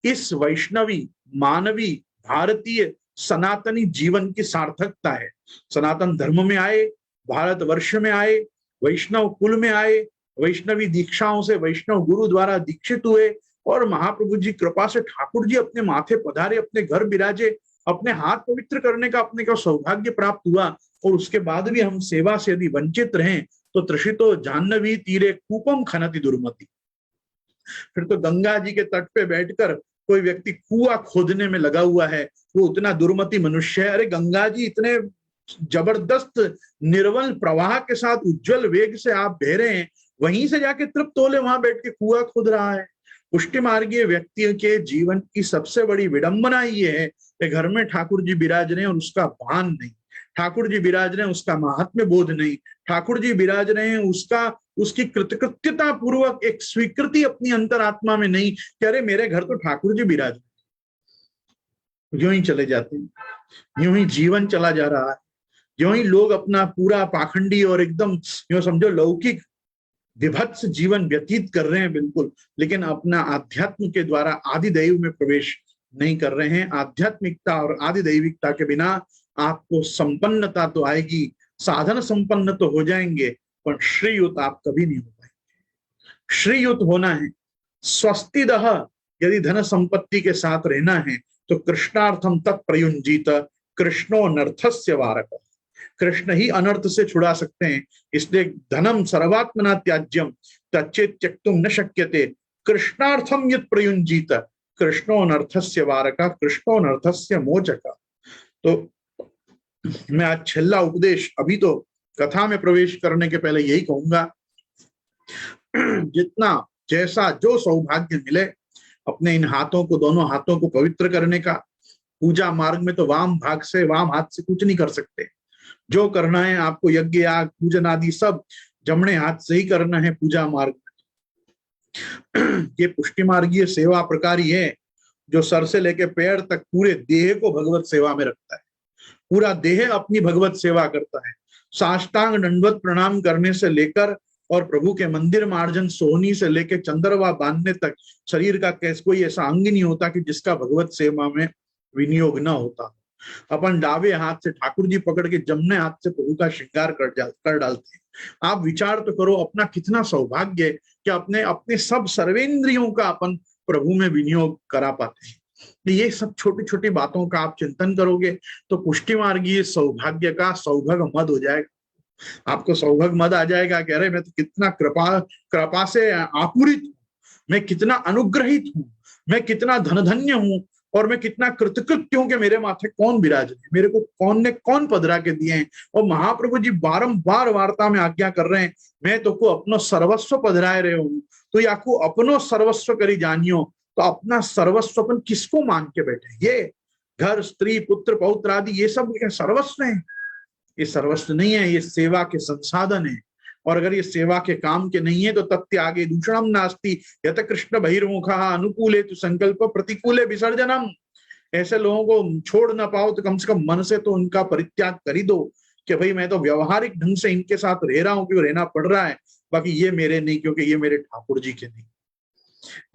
Speaker 1: इस वैष्णवी, मानवी, भारतीय, सनातनी जीवन की सार्थकता है। सनातन धर्म में आए, भारतवर्ष में आए, वैष्णव कुल में आए, वैष्णवी दीक्षाओं से वैष्णव गुरु द्वारा दीक्षित हुए, और महाप्रभु जी कृपा से ठाकुर जी अपने माथे पधारे, अपने घर विराजे, अपने हाथ पवित्र करने का अपने को सौभाग्य प्राप्त हुआ, और उसके बाद भी हम सेवा से यदि वंचित रहें तो त्रषितो जाह्नवी तीरे कूपम खनति दुर्मति। फिर तो गंगा जी के तट पे बैठकर कोई व्यक्ति कुआं खोदने में लगा हुआ है, वो उतना दुर्मति मनुष्य है। अरे गंगा जी इतने जबरदस्त निर्मल प्रवाह के साथ उज्जवल वेग से आप बह रहे हैं, वहीं से जाके तृप्त तोले वहां बैठ के कुआं खोद रहा है। पुष्टि मार्गीय व्यक्ति के जीवन की सबसे बड़ी विडंबना ये है कि घर में ठाकुर जी विराज रहे हैं और उसका भान नहीं, ठाकुर जी विराज रहे हैं उसका महात्म्य बोध नहीं, ठाकुर जी विराज रहे हैं उसकी कृतकृत्यता पूर्वक एक स्वीकृति अपनी अंतरात्मा में नहीं कि अरे मेरे घर तो ठाकुर जी विराज, यूं ही चले जाते हैं, यूं ही जीवन चला जा रहा है, यूं ही लोग अपना पूरा पाखंडी और एकदम यूं समझो लौकिक विभत्स जीवन व्यतीत कर रहे हैं बिल्कुल, लेकिन अपना आध्यात्म के द्वारा आदि दैव में प्रवेश नहीं कर रहे हैं। आध्यात्मिकता और आदि दैविकता के बिना आपको संपन्नता तो आएगी, साधन संपन्न तो हो जाएंगे, पर श्रीयुत आप कभी नहीं हो पाएंगे। श्रीयुत होना है, स्वस्तिदः यदि धन संपत्ति के साथ रहना है तो कृष्णार्थम तत्प्रयुंजीत कृष्णो नर्थस्य वारक, कृष्ण ही अनर्थ से छुड़ा सकते हैं। इसलिए धनम सर्वात्मना त्याज्यम तच्चेत त्यक्तुम न शक्यते कृष्णार्थम यत् प्रयुंजीत कृष्णो अनर्थस्य वारक कृष्णो अनर्थस्य मोचक। तो मैं आज छेल्ला उपदेश, अभी तो कथा में प्रवेश करने के पहले यही कहूंगा, जितना जैसा जो सौभाग्य मिले अपने इन हाथों को, दोनों हाथों को पवित्र करने का। पूजा मार्ग में तो वाम भाग से, वाम हाथ से कुछ नहीं कर सकते। जो करना है आपको यज्ञ याग पूजन आदि सब जमणे हाथ से ही करना है पूजा मार्ग में। ये पुष्टि मार्गीय सेवा प्रकारी है जो सर से लेके पैर तक पूरे देह को भगवत सेवा में रखता है, पूरा देह अपनी भगवत सेवा करता है। साष्टांग दंडवत प्रणाम करने से लेकर और प्रभु के मंदिर मार्जन सोहनी से लेकर चंद्रवा बांधने तक शरीर का कोई ऐसा अंग नहीं होता कि जिसका भगवत सेवा में विनियोग न होता। अपन डावे हाथ से ठाकुर जी पकड़ के जमने हाथ से प्रभु का श्रृंगार कर डालते हैं। आप विचार तो करो अपना कितना सौभाग्य कि अपने अपने सब सर्वेंद्रियों का अपन प्रभु में विनियोग करा पाते हैं। ये सब छोटी छोटी बातों का आप चिंतन करोगे तो पुष्टि मार्गीय सौभाग्य का सौभाग्य मद हो जाएगा। आपको सौभाग्य मद आ जाएगा, कह रहे मैं तो कितना कृपा से आपूरित हूँ, मैं कितना अनुग्रहित हूँ, मैं कितना धनधन्य हूँ, और मैं कितना कृतकृत्य हूं कि मेरे माथे कौन विराज है, मेरे को कौन पधरा के दिए हैं। और महाप्रभु जी बारंबार वार्ता में आज्ञा कर रहे हैं, मैं तो को अपनो सर्वस्व पधराए रहे हूं, तो या को अपनो सर्वस्व करी जानियो। तो अपना सर्वस्व अपन किसको मांग के बैठे? ये घर, स्त्री, पुत्र, पौत्र आदि ये सब सर्वस्व है? ये सर्वस्व नहीं है, ये सेवा के संसाधन है। और अगर ये सेवा के काम के नहीं है तो तत्य आगे दूषणम नास्ति यत कृष्ण बहिर्मुखा अनुकूले तु संकल्प प्रतिकूले विसर्जनम। ऐसे लोगों को छोड़ ना पाओ तो कम से कम मन से तो उनका परित्याग कर ही दो कि भाई मैं तो व्यवहारिक ढंग से इनके साथ रह रहा हूं क्यों रहना पड़ रहा है, बाकी ये मेरे नहीं, क्योंकि ये मेरे ठाकुर जी के नहीं।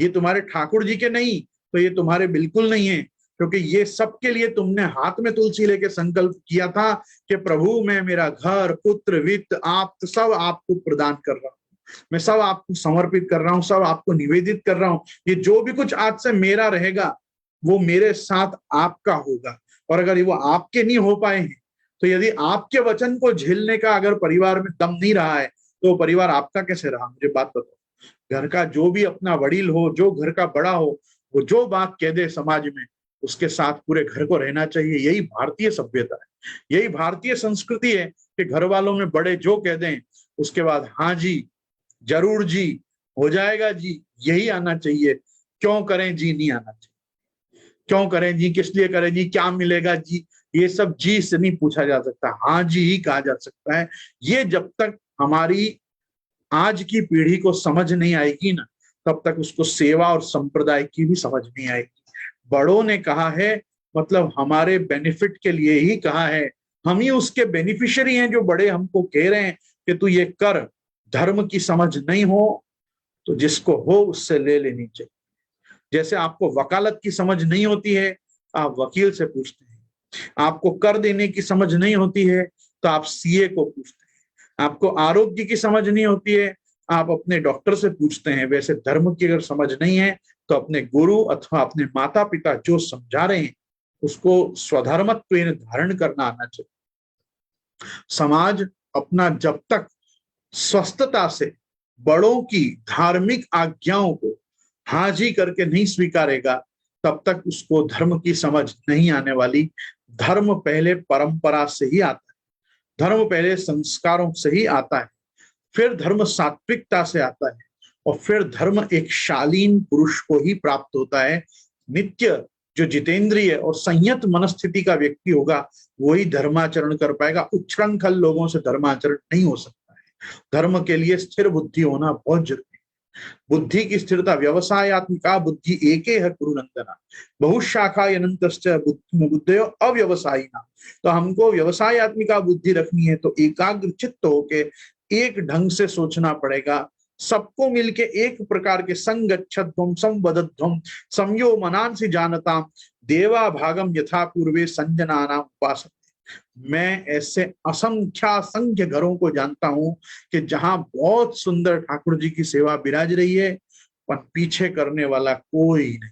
Speaker 1: ये तुम्हारे ठाकुर जी के नहीं तो ये तुम्हारे बिल्कुल नहीं है, क्योंकि ये सबके लिए तुमने हाथ में तुलसी लेके संकल्प किया था कि प्रभु मैं मेरा घर, पुत्र, वित्त, आप सब आपको प्रदान कर रहा हूँ, मैं सब आपको समर्पित कर रहा हूँ, सब आपको निवेदित कर रहा हूँ। ये जो भी कुछ आज से मेरा रहेगा वो मेरे साथ आपका होगा। और अगर वो आपके नहीं हो पाए हैं तो यदि आपके वचन को झेलने का अगर परिवार में दम नहीं रहा है तो परिवार आपका कैसे रहा? मुझे बात बताओ। घर का जो भी अपना वडील हो, जो घर का बड़ा हो, वो जो बात कह दे समाज में उसके साथ पूरे घर को रहना चाहिए। यही भारतीय सभ्यता है, यही भारतीय संस्कृति है कि घर वालों में बड़े जो कह दें उसके बाद हाँ जी, जरूर जी, हो जाएगा जी, यही आना चाहिए। क्यों करें जी नहीं आना चाहिए। क्यों करें जी, किस लिए करें जी, क्या मिलेगा जी, ये सब जी से नहीं पूछा जा सकता, हाँ जी ही कहा जा सकता है। ये जब तक हमारी आज की पीढ़ी को समझ नहीं आएगी ना, तब तक उसको सेवा और संप्रदाय की भी समझ नहीं आएगी। बड़ों ने कहा है मतलब हमारे बेनिफिट के लिए ही कहा है, हम ही उसके बेनिफिशियरी हैं जो बड़े हमको कह रहे हैं कि तू ये कर। धर्म की समझ नहीं हो तो जिसको हो उससे ले लेनी चाहिए। जैसे आपको वकालत की समझ नहीं होती है, आप वकील से पूछते हैं। आपको कर देने की समझ नहीं होती है तो आप सीए को पूछते हैं। आपको आरोग्य की समझ नहीं होती है, आप अपने डॉक्टर से पूछते हैं। वैसे धर्म की अगर समझ नहीं है तो अपने गुरु अथवा अपने माता पिता जो समझा रहे हैं उसको स्वधर्मत्व धारण करना आना चाहिए। समाज अपना जब तक स्वस्थता से बड़ों की धार्मिक आज्ञाओं को हाजी करके नहीं स्वीकारेगा तब तक उसको धर्म की समझ नहीं आने वाली। धर्म पहले परंपरा से ही आता है, धर्म पहले संस्कारों से ही आता है, फिर धर्म सात्विकता से आता है और फिर धर्म एक शालीन पुरुष को ही प्राप्त होता है। नित्य जो जितेंद्रिय और संयत मनस्थिति का व्यक्ति होगा वही धर्माचरण कर पाएगा। उच्छृंखल लोगों से धर्माचरण नहीं हो सकता है। धर्म के लिए स्थिर बुद्धि होना बहुत जरूरी है। बुद्धि की स्थिरता व्यवसायत्मिका बुद्धि एके है कुरुनंदना बहुशाखा अनंतश्च बुद्धयो अव्यवसायिना। तो हमको व्यवसायत्मिका बुद्धि रखनी है तो एकाग्र चित्त होके एक ढंग से सोचना पड़ेगा। सबको मिलके एक प्रकार के संगच्छध्वम संवदध्वम संयो मनांसि जानता देवा भागम यथा पूर्वे संजनानाम उपासते। मैं ऐसे असंख्य घरों को जानता हूं कि जहां बहुत सुंदर ठाकुर जी की सेवा विराज रही है पर पीछे करने वाला कोई नहीं,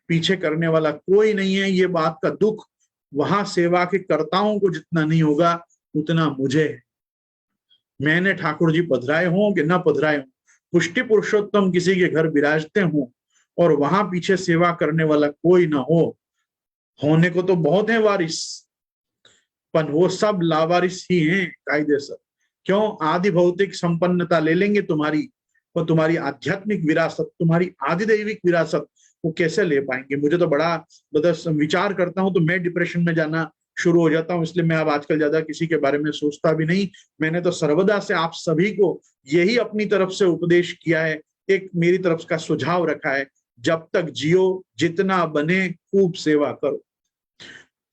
Speaker 1: पीछे करने वाला कोई नहीं है। ये बात का दुख वहां सेवा के कर्ताओं को जितना नहीं होगा उतना मुझे है। मैंने ठाकुर जी पधराए हों कि न पधराए हों, पुष्टि पुरुषोत्तम किसी के घर विराजते हों और वहां पीछे सेवा करने वाला कोई ना हो, होने को तो बहुत है वारिस पर वो सब लावारिस ही हैं कायदे से। क्यों? आदि भौतिक संपन्नता ले लेंगे तुम्हारी, और तुम्हारी आध्यात्मिक विरासत, तुम्हारी आदिदैविक विरासत वो कैसे ले पाएंगे? मुझे तो बड़ा विचार करता हूं तो मैं डिप्रेशन में जाना शुरू हो जाता हूं। इसलिए मैं अब आजकल ज्यादा किसी के बारे में सोचता भी नहीं। मैंने तो सर्वदा से आप सभी को यही अपनी तरफ से उपदेश किया है, एक मेरी तरफ का सुझाव रखा है, जब तक जियो जितना बने खूब सेवा करो,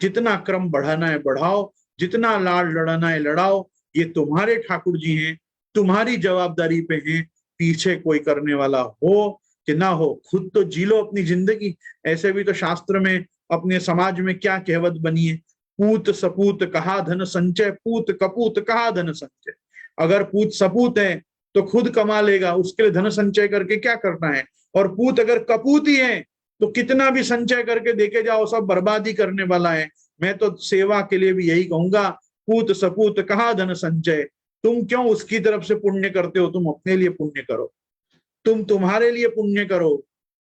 Speaker 1: जितना क्रम बढ़ाना है बढ़ाओ, जितना लाड़ लड़ाना है लड़ाओ। ये तुम्हारे ठाकुर जी हैं, तुम्हारी जवाबदारी पे हैं। पीछे कोई करने वाला हो कि ना हो, खुद तो जी लो अपनी जिंदगी। ऐसे भी तो शास्त्र में अपने समाज में क्या कहवत बनी है, पूत सपूत कहा धन संचय, पूत कपूत कहा धन संचय। अगर पूत सपूत है तो खुद कमा लेगा, उसके लिए धन संचय करके क्या करना है। और पूत अगर कपूत ही है तो कितना भी संचय करके देके जाओ सब बर्बादी करने वाला है। मैं तो सेवा के लिए भी यही कहूंगा, पूत सपूत कहा धन संचय। तुम क्यों उसकी तरफ से पुण्य करते हो? तुम अपने लिए पुण्य करो, तुम तुम्हारे लिए पुण्य करो।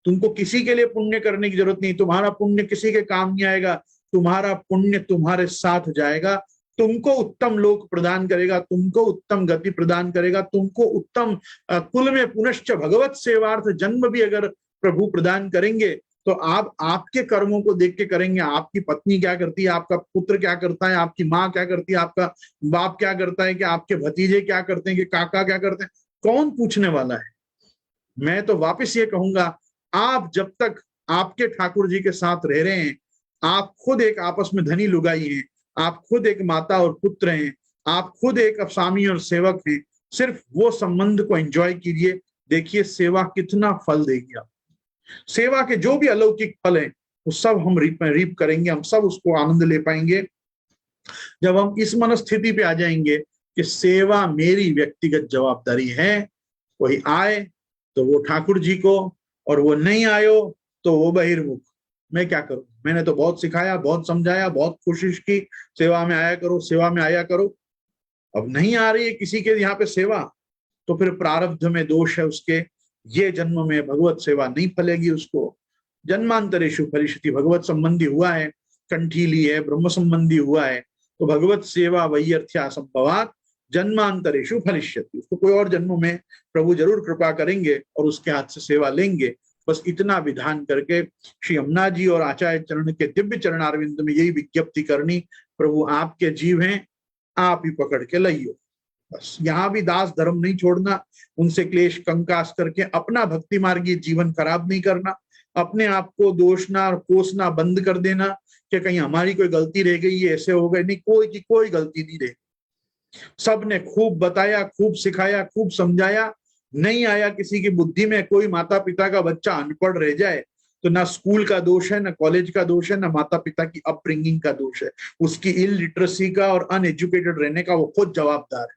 Speaker 1: तुमको किसी के लिए पुण्य करने की जरूरत नहीं। तुम्हारा पुण्य किसी के काम नहीं आएगा, तुम्हारा पुण्य तुम्हारे साथ जाएगा, तुमको उत्तम लोक प्रदान करेगा, तुमको उत्तम गति प्रदान करेगा, तुमको उत्तम कुल में पुनश्च भगवत सेवार्थ जन्म भी अगर प्रभु प्रदान करेंगे तो आप आपके कर्मों को देख के करेंगे। आपकी पत्नी क्या करती है, आपका पुत्र क्या करता है, आपकी माँ क्या करती है, आपका बाप क्या करता है, कि आपके भतीजे क्या करते हैं, कि काका क्या करते हैं, कौन पूछने वाला है। मैं तो वापस ये कहूंगा, आप जब तक आपके ठाकुर जी के साथ रह रहे हैं, आप खुद एक आपस में धनी लुगाई हैं, आप खुद एक माता और पुत्र हैं, आप खुद एक स्वामी और सेवक हैं। सिर्फ वो संबंध को एंजॉय कीजिए, देखिए सेवा कितना फल देगी। आप सेवा के जो भी अलौकिक फल हैं वो सब हम रीप करेंगे, हम सब उसको आनंद ले पाएंगे जब हम इस मनस्थिति पे आ जाएंगे कि सेवा मेरी व्यक्तिगत जवाबदारी है। कोई आए तो वो ठाकुर जी को, और वो नहीं आयो तो वो बहिर्मुख। मैं क्या करूं? मैंने तो बहुत सिखाया, बहुत समझाया, बहुत कोशिश की, सेवा में आया करो, सेवा में आया करो। अब नहीं आ रही है किसी के यहाँ पे सेवा तो फिर प्रारब्ध में दोष है उसके। ये जन्म में भगवत सेवा नहीं फलेगी उसको। जन्मांतरेषु फलिष्यति, भगवत संबंधी हुआ है, कंठी ली है, ब्रह्म संबंधी हुआ है, तो भगवत सेवा वैयर्थ्या संभवात जन्मांतरेषु फलिष्यति। उसको कोई और जन्म में प्रभु जरूर कृपा करेंगे और उसके हाथ से सेवा लेंगे। बस इतना विधान करके श्री यमुना जी और आचार्य चरण के दिव्य चरणारविंद में यही विज्ञप्ति करनी, प्रभु आपके जीव हैं, आप ही पकड़ के लाइयो। बस यहाँ भी दास धर्म नहीं छोड़ना, उनसे क्लेश कंकास करके अपना भक्ति मार्गी जीवन खराब नहीं करना, अपने आप को दोषना और कोसना बंद कर देना। कि कहीं हमारी कोई गलती रह गई है, ऐसे हो गए, नहीं, कोई की कोई गलती नहीं रही। सबने खूब बताया, खूब सिखाया, खूब समझाया। नहीं आया किसी की बुद्धि में, कोई माता पिता का बच्चा अनपढ़ रह जाए तो ना स्कूल का दोष है, ना कॉलेज का दोष है, ना माता पिता की अपब्रिंगिंग का दोष है, उसकी इलिटरेसी का और अनएजुकेटेड रहने का वो खुद जवाबदार है।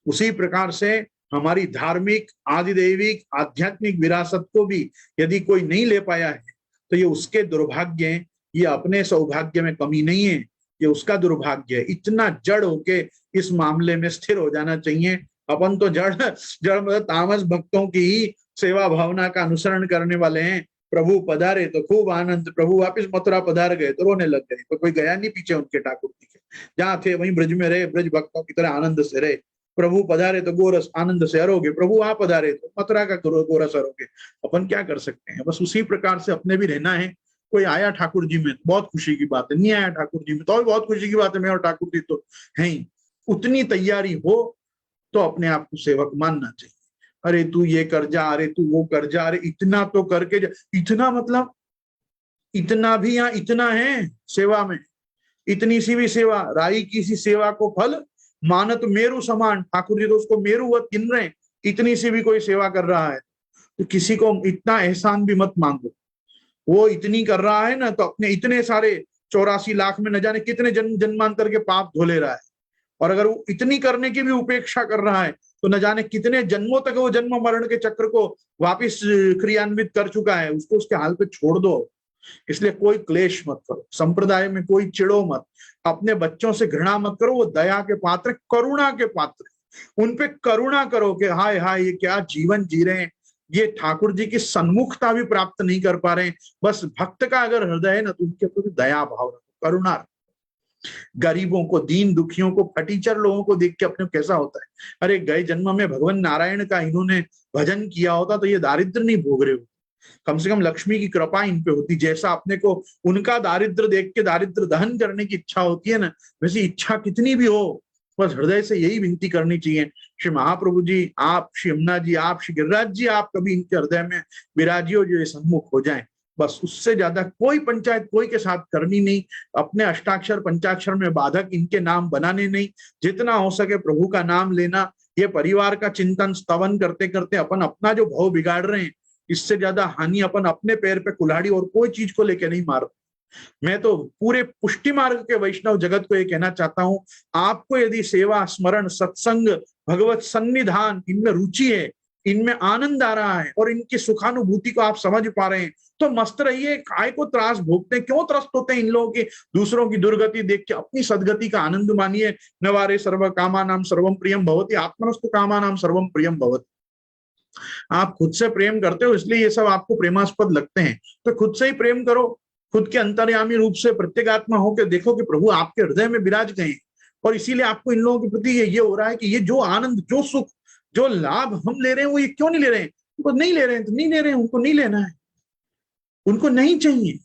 Speaker 1: उसी प्रकार से हमारी धार्मिक, आदिदैविक, आध्यात्मिक विरासत को भी यदि कोई नहीं ले पाया है तो ये उसके दुर्भाग्य है, ये अपने सौभाग्य में कमी नहीं है, ये उसका दुर्भाग्य है। इतना जड़ होके इस मामले में स्थिर हो जाना चाहिए। अपन तो जड़ जड़ मतलब तामस भक्तों की ही सेवा भावना का अनुसरण करने वाले हैं। प्रभु पधारे तो खूब आनंद, प्रभु वापिस मथुरा पधार गए तो रोने लग गए, तो कोई गया नहीं पीछे उनके ठाकुर जी के, जहाँ थे वहीं ब्रज में रहे, ब्रज भक्तों की तरह आनंद से रहे। प्रभु पधारे तो गोरस आनंद से हरोगे, प्रभु आप पधारे तो मथुरा का गोरस हरोगे। अपन क्या कर सकते हैं, बस उसी प्रकार से अपने भी रहना है। कोई आया ठाकुर जी में बहुत खुशी की बात है, नहीं आया ठाकुर जी में तो भी बहुत खुशी की बात है, मैं और ठाकुर जी तो है ही। उतनी तैयारी हो तो अपने आप को सेवक मानना चाहिए। अरे तू ये कर जा, अरे तू वो कर जा, अरे इतना तो करके जा। इतना मतलब इतना भी यहाँ इतना है सेवा में, इतनी सी भी सेवा, राई की सी सेवा को फल मानत मेरु समान, ठाकुर जी तो उसको मेरुवत गिन रहे हैं। इतनी सी भी कोई सेवा कर रहा है तो किसी को इतना एहसान भी मत मांगो। वो इतनी कर रहा है ना तो अपने इतने सारे 84 लाख में न जाने कितने जन्मांतर के पाप धो ले रहा है। और अगर वो इतनी करने की भी उपेक्षा कर रहा है तो न जाने कितने जन्मों तक वो जन्म मरण के चक्र को वापिस क्रियान्वित कर चुका है। उसको उसके हाल पे छोड़ दो। इसलिए कोई क्लेश मत करो, संप्रदाय में कोई चिड़ो मत, अपने बच्चों से घृणा मत करो। वो दया के पात्र, करुणा के पात्र, उन पे करुणा करो कि हाय हाय ये क्या जीवन जी रहे हैं, ये ठाकुर जी की सन्मुखता भी प्राप्त नहीं कर पा रहे हैं। बस भक्त का अगर हृदय है ना तो उनके प्रति दया भाव रखो, करुणा रखो। गरीबों को, दीन दुखियों को, फटीचर लोगों को देख के अपने कैसा होता है, अरे गए जन्म में भगवान नारायण का इन्होंने भजन किया होता तो ये दारिद्र नहीं भोग रहे होते, कम से कम लक्ष्मी की कृपा इन पे होती। जैसा अपने को उनका दारिद्र देख के दारिद्र दहन करने की इच्छा होती है ना, वैसी इच्छा कितनी भी हो, बस हृदय से यही विनती करनी चाहिए, श्री महाप्रभु जी आप, श्री यमुना जी आप, श्री गिरिराज जी आप कभी इनके हृदय में विराजियो, जो ये सन्मुख हो जाए। बस उससे ज्यादा कोई पंचायत कोई के साथ करनी नहीं, अपने अष्टाक्षर पंचाक्षर में बाधक इनके नाम बनाने नहीं। जितना हो सके प्रभु का नाम लेना। ये परिवार का चिंतन स्तवन करते करते अपन अपना जो भाव बिगाड़ रहे हैं, इससे ज्यादा हानि अपन अपने पैर पे कुल्हाड़ी और कोई चीज को लेके नहीं मार। मैं तो पूरे पुष्टि मार्ग के वैष्णव जगत को ये कहना चाहता हूं, आपको यदि सेवा, स्मरण, सत्संग, भगवत सन्निधान इनमें रुचि है, इनमें आनंद आ रहा है और इनकी सुखानुभूति को आप समझ पा रहे हैं तो मस्त रहिए। काय को त्रास भोगते हैं, क्यों त्रस्त होते हैं इन लोगों की दूसरों की दुर्गति देख के? अपनी सदगति का आनंद मानिए। नवारे सर्व कामानाम सर्वम प्रियम भवति, आत्मनस्तु कामानाम सर्वम प्रियम भवति। आप खुद से प्रेम करते हो इसलिए ये सब आपको प्रेमास्पद लगते हैं, तो खुद से ही प्रेम करो। खुद के अंतर्यामी रूप से प्रत्येगात्मा होकर देखो कि प्रभु आपके हृदय में विराज गए हैं और इसीलिए आपको इन लोगों के प्रति ये हो रहा है कि ये जो आनंद, जो सुख, जो लाभ हम ले रहे हैं वो ये क्यों नहीं ले रहे हैं? उनको नहीं ले रहे हैं तो नहीं ले रहे हैं, उनको नहीं लेना है, उनको नहीं चाहिए।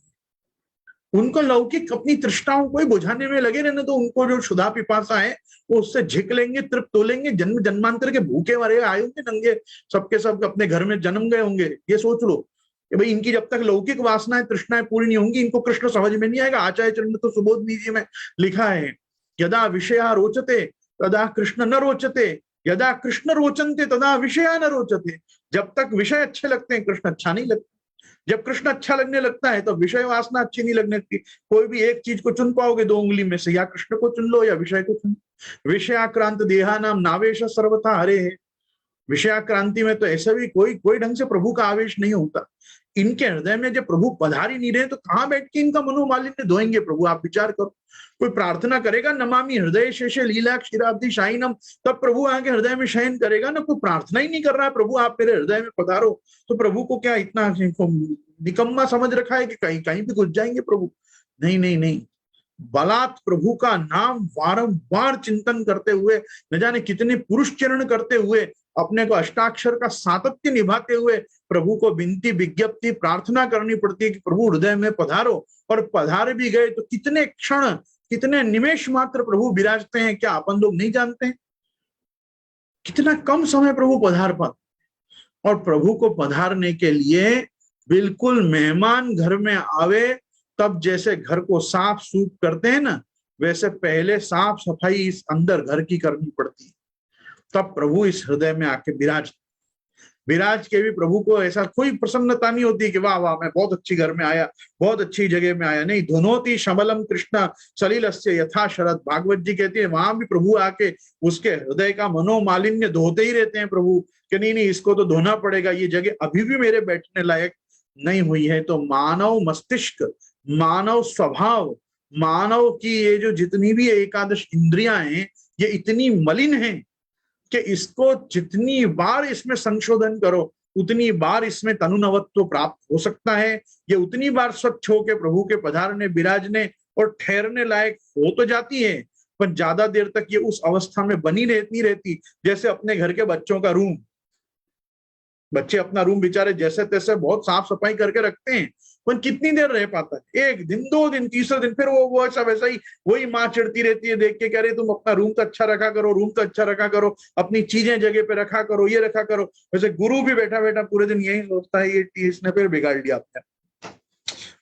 Speaker 1: उनको लौकिक अपनी तृष्णाओं को ही बुझाने में लगे रहने तो उनको जो क्षुधा पिपासा है वो उससे झिक लेंगे, तृप्त हो लेंगे। जन्म जन्मांतर के भूखे मरे आए होंगे नंगे, सबके सब अपने घर में जन्म गए होंगे। ये सोच लो कि भाई इनकी जब तक लौकिक वासनाएं, तृष्णाएं पूरी नहीं होंगी, इनको कृष्ण समझ में नहीं आएगा। आचार्य चरण में तो सुबोधनी जी में लिखा है, यदा विषया रोचते तदा कृष्ण न रोचते, यदा कृष्ण रोचन्ते तदा विषया न रोचते। जब तक विषय अच्छे लगते हैं कृष्ण अच्छा नहीं लगता, जब कृष्ण अच्छा लगने लगता है तो विषय वासना अच्छी नहीं लगने लगती। कोई भी एक चीज को चुन पाओगे दो उंगली में से, या कृष्ण को चुन लो या विषय को चुन। विषयाक्रांत देहा नाम नावेश सर्वथा हरे है। विषयाक्रांति में तो ऐसा भी कोई ढंग से प्रभु का आवेश नहीं होता। इनके हृदय में जब प्रभु पधार ही नहीं रहे तो कहां बैठ के इनका मनोमालिन्य धोएंगे प्रभु? आप विचार करो। कोई प्रार्थना करेगा नमामि हृदय शेषे लीला क्षीराब्धि शाइनम, तब प्रभु आके हृदय में शयन करेगा ना। कोई प्रार्थना ही नहीं कर रहा है, प्रभु आप मेरे हृदय में पधारो, तो प्रभु को क्या इतना निकम्मा समझ रखा है कि कहीं कहीं भी घुस जाएंगे प्रभु? नहीं नहीं नहीं, बलात् प्रभु का नाम वारंवार चिंतन करते हुए, न जाने कितने पुरुष चरण करते हुए, अपने को अष्टाक्षर का सातत्य निभाते हुए प्रभु को विनती, विज्ञप्ति, प्रार्थना करनी पड़ती है कि प्रभु हृदय में पधारो। और पधार भी गए तो कितने क्षण, कितने निमेष मात्र प्रभु विराजते हैं, क्या अपन लोग नहीं जानते हैं? कितना कम समय प्रभु पधार पाते। और प्रभु को पधारने के लिए बिल्कुल मेहमान घर में आवे तब जैसे घर को साफ सूफ करते हैं ना, वैसे पहले साफ सफाई इस अंदर घर की करनी पड़ती है, तब प्रभु इस हृदय में आके विराज के भी प्रभु को ऐसा कोई प्रसन्नता नहीं होती कि वाह वाह मैं बहुत अच्छी घर में आया, बहुत अच्छी जगह में आया। नहीं, धुनोति शमलम कृष्ण सलिलस्य यथा शरद, भागवत जी कहते हैं वहां भी प्रभु आके उसके हृदय का मनोमालिन्य धोते ही रहते हैं प्रभु, कि नहीं नहीं इसको तो धोना पड़ेगा, ये जगह अभी भी मेरे बैठने लायक नहीं हुई है। तो मानव मस्तिष्क, मानव स्वभाव, मानव की ये जो जितनी भी एकादश इंद्रियां हैं, ये इतनी मलिन हैं कि इसको जितनी बार इसमें संशोधन करो उतनी बार इसमें तनुनवत्व प्राप्त हो सकता है। ये उतनी बार स्वच्छ होकर प्रभु के पधारने, विराजने और ठहरने लायक हो तो जाती है, पर ज्यादा देर तक ये उस अवस्था में बनी रहती जैसे अपने घर के बच्चों का रूम। बच्चे अपना रूम बेचारे जैसे तैसे बहुत साफ सफाई करके रखते हैं, पर कितनी देर रह पाता है? एक दिन, 2 दिन, तीसरे दिन फिर वो ऐसा वैसा ही वही माँ चिढ़ती रहती है देख के, कह रही तुम अपना रूम तो अच्छा रखा करो, रूम तो अच्छा रखा करो, अपनी चीजें जगह पे रखा करो, ये रखा करो। वैसे गुरु भी बैठा बैठा पूरे दिन यही सोचता है ये इसने फिर बिगाड़ दिया आपने,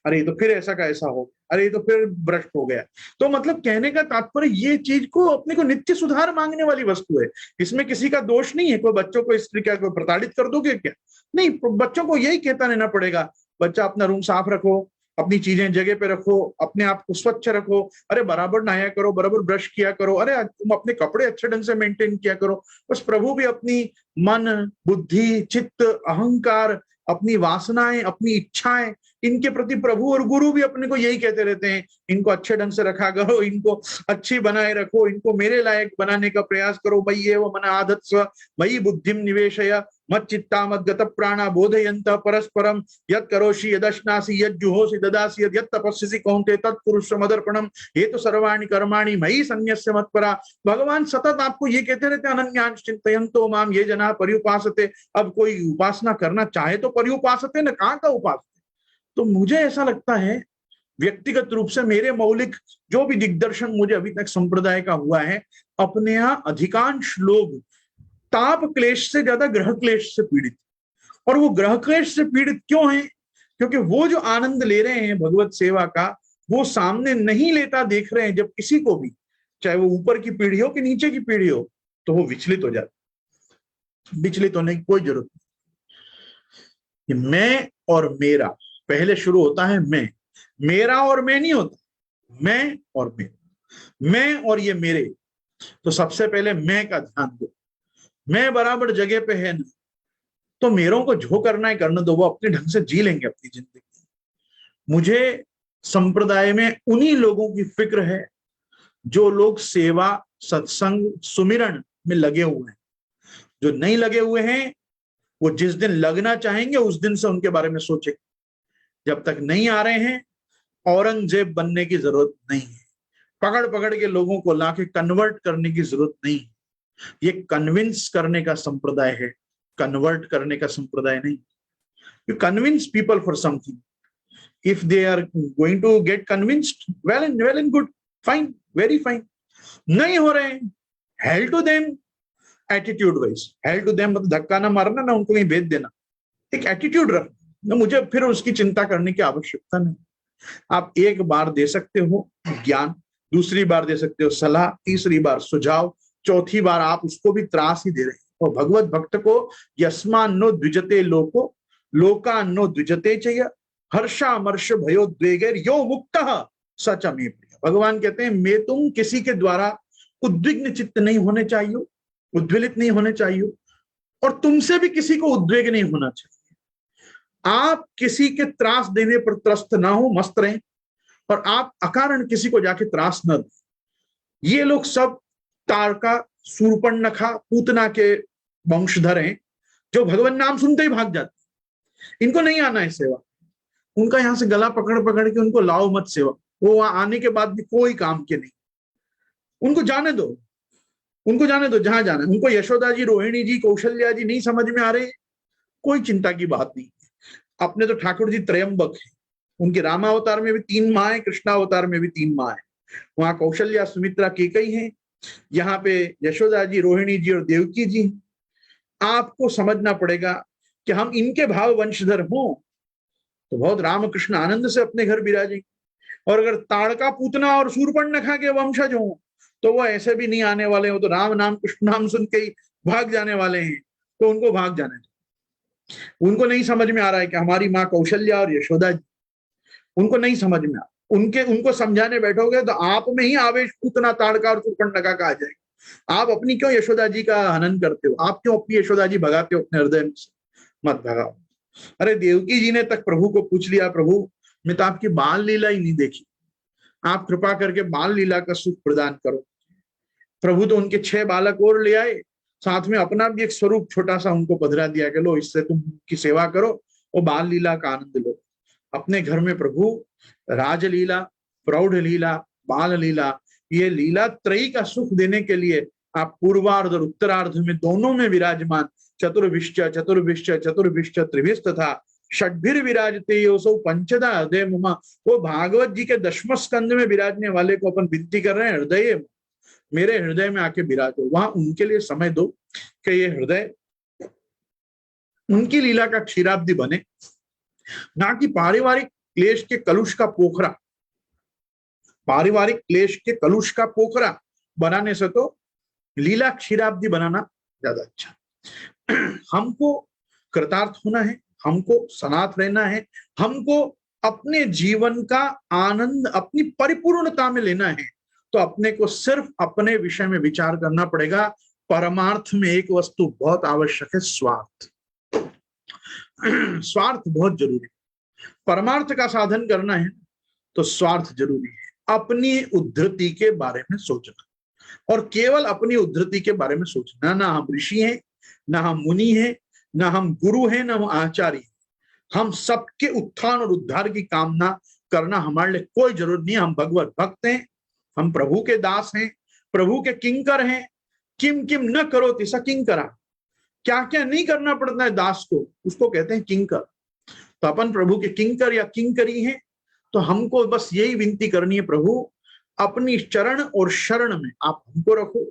Speaker 1: अरे तो फिर ऐसा का ऐसा हो, अरे तो फिर भ्रष्ट हो गया। तो मतलब कहने का तात्पर्य ये चीज को अपने को नित्य सुधार मांगने वाली वस्तु है, इसमें किसी का दोष नहीं है। कोई बच्चों को इस तरीके को प्रताड़ित कर दोगे क्या? नहीं, बच्चों को यही कहता रहना पड़ेगा, बच्चा अपना रूम साफ रखो, अपनी चीजें जगह पे रखो, अपने आप को स्वच्छ रखो, अरे बराबर नहाया करो, बराबर ब्रश किया करो, अरे तुम अपने कपड़े अच्छे ढंग से मेंटेन किया करो। बस प्रभु भी अपनी मन, बुद्धि, चित्त, अहंकार, अपनी वासनाएं, अपनी इच्छाएं, इनके प्रति प्रभु और गुरु भी अपने को यही कहते रहते हैं, इनको अच्छे ढंग से रखा करो, इनको अच्छी बनाए रखो, इनको मेरे लायक बनाने का प्रयास करो। मयि एव मन आधत्स्व मयि बुद्धिम निवेशय मच्चित्ता मद्गत प्राणा बोधयन्त परस्परम यत् करोषि यदश्नासि यज्जुहोषि ददासि यत् तपस्यसि कौन्ते तत्कुरुष्व मदर्पणम ये तो सर्वाणि कर्माणि मयि सन्न्यस्य मत्परा। भगवान सतत आपको ये कहते रहते अनन्यांश चिन्तयन्तो माम ये जना पर्युपासते। अब कोई उपासना करना चाहे तो पर्युपासते न, कहाँ का उपासते। तो मुझे ऐसा लगता है व्यक्तिगत रूप से मेरे मौलिक जो भी दिग्दर्शन मुझे अभी तक संप्रदाय का हुआ है, अपने यहाँ अधिकांश लोग ताप क्लेश से ज्यादा ग्रह क्लेश से पीड़ित। और वो ग्रह क्लेश से पीड़ित क्यों हैं? क्योंकि वो जो आनंद ले रहे हैं भगवत सेवा का, वो सामने नहीं लेता देख रहे हैं। जब किसी को भी, चाहे वो ऊपर की पीढ़ी हो कि नीचे की पीढ़ी हो, तो वो विचलित हो जाता। विचलित होने की कोई जरूरत नहीं। मैं और मेरा पहले शुरू होता है, मेरा और मैं नहीं होता, मैं और मैं और ये मेरे। तो सबसे पहले मैं का ध्यान दो, मैं बराबर जगह पे है ना, तो मेरों को जो करना है करने दो, वो अपने ढंग से जी लेंगे अपनी जिंदगी। मुझे संप्रदाय में उन्हीं लोगों की फिक्र है जो लोग सेवा, सत्संग, सुमिरन में लगे हुए हैं। जो नहीं लगे हुए हैं वो जिस दिन लगना चाहेंगे उस दिन से उनके बारे में सोचें। जब तक नहीं आ रहे हैं, औरंगजेब बनने की जरूरत नहीं है, पकड़ पकड़ के लोगों को लाके कन्वर्ट करने की जरूरत नहीं है। ये कन्विंस करने का संप्रदाय है, कन्वर्ट करने का संप्रदाय नहीं। You convince people for something, if they are going to get convinced, well and good, fine, very fine. नहीं हो रहे हैं, hell to them, attitude wise. Hell to them मतलब धक्का ना मारना ना, उनको कहीं भेज देना, एक एटीट्यूड रखना, मुझे फिर उसकी चिंता करने की आवश्यकता नहीं। आप एक बार दे सकते हो ज्ञान, दूसरी बार दे सकते हो सलाह, तीसरी बार सुझाव, चौथी बार आप उसको भी त्रास ही दे रहे हैं। और भगवत भक्त को यस्मान्नो द्विजते लोको लोकान्नो द्विजते चय हर्षामर्ष भयोद्वेगैर यो मुक्तः स च मे प्रियः। भगवान कहते हैं मैं तुम किसी के द्वारा उद्विग्न चित्त नहीं होने चाहिए, उद्वेलित नहीं होने चाहिए, और तुमसे भी किसी को उद्वेग नहीं होना चाहिए। आप किसी के त्रास देने पर त्रस्त ना हो, मस्त रहें, और आप अकारण किसी को जाके त्रास न दें। ये लोग सब तारका, शूर्पणखा, पूतना के वंशधर हैं जो भगवान नाम सुनते ही भाग जाते। इनको नहीं आना है सेवा, उनका यहां से गला पकड़ पकड़ के उनको लाओ मत सेवा। वो वहां आने के बाद भी कोई काम के नहीं, उनको जाने दो, उनको जाने दो जहां जाना है। उनको यशोदा जी, रोहिणी जी, कौशल्या जी नहीं समझ में आ रहे, कोई चिंता की बात नहीं। अपने तो ठाकुर जी त्रयंबक है, उनके रामावतार में भी 3 माँ है, कृष्णावतार में भी 3 माँ है। वहां कौशल्या, सुमित्रा, केकई है, यहाँ पे यशोदा जी, रोहिणी जी और देवकी जी। आपको समझना पड़ेगा कि हम इनके भाव वंशधर हों तो बहुत रामकृष्ण आनंद से अपने घर विराजेंगे। और अगर ताड़का पूतना और शूर्पणखा के वंशज हो तो वो ऐसे भी नहीं आने वाले हो, तो राम नाम कृष्ण नाम सुन के ही भाग जाने वाले हैं, तो उनको भाग जाने दो। उनको नहीं समझ में आ रहा है कि हमारी माँ कौशल्या और यशोदा जी, उनको नहीं समझ में आ, उनको समझाने बैठोगे तो आप में ही आवेश पूतना ताड़का और शूर्पणखा का आ जाएगा। आप अपनी क्यों यशोदा जी का हनन करते हो? आप क्यों अपनी यशोदा जी भगाते हो अपने हृदय में से? मत भगाओ। अरे देवकी जी ने तक प्रभु को पूछ लिया, प्रभु मैं तो आपकी बाल लीला ही नहीं देखी, आप कृपा करके बाल लीला का सुख प्रदान करो। प्रभु तो उनके 6 बालक और ले आए, साथ में अपना भी एक स्वरूप छोटा सा उनको पधरा दिया कि लो इससे तुम की सेवा करो और बाल लीला का आनंद लो। अपने घर में प्रभु राजलीला, प्रौढ़ लीला, बाल लीला, ये लीला त्रयी का सुख देने के लिए आप पूर्वार्ध और उत्तरार्ध में दोनों में विराजमान चतुर्विश्च चतुर्विश्च चतुर्विश्च त्रिविश तथा षड्भिर विराजते योसौ पंचदा हृदय मुमा। वो भागवत जी के 10वें स्कंद में विराजने वाले को अपन विनती कर रहे हैं, हृदय मेरे हृदय में आके विराजो। वहां उनके लिए समय दो कि ये हृदय उनकी लीला का क्षीराब्दी बने, ना कि पारिवारिक क्लेश के कलुष का पोखरा। पारिवारिक क्लेश के कलुष का पोखरा बनाने से तो लीला क्षीराब्दी बनाना ज्यादा अच्छा। हमको कृतार्थ होना है, हमको सनाथ रहना है, हमको अपने जीवन का आनंद अपनी परिपूर्णता में लेना है, तो अपने को सिर्फ अपने विषय में विचार करना पड़ेगा। परमार्थ में एक वस्तु बहुत आवश्यक है, स्वार्थ। स्वार्थ बहुत जरूरी है। परमार्थ का साधन करना है तो स्वार्थ जरूरी है। अपनी उद्धृति के बारे में सोचना, और केवल अपनी उद्धृति के बारे में सोचना। ना हम ऋषि हैं, ना हम मुनि हैं, ना हम गुरु हैं, ना हम आचार्य हैं। हम सबके उत्थान और उद्धार की कामना करना हमारे लिए कोई जरूरत नहीं। हम भगवत भक्त हैं, हम प्रभु के दास हैं, प्रभु के किंकर हैं। किम किम न करो तिसा किंकरा, क्या क्या नहीं करना पड़ता है दास को, उसको कहते हैं किंकर। तो अपन प्रभु के किंकर या किंकरी हैं, तो हमको बस यही विनती करनी है, प्रभु अपनी चरण और शरण में आप हमको रखो।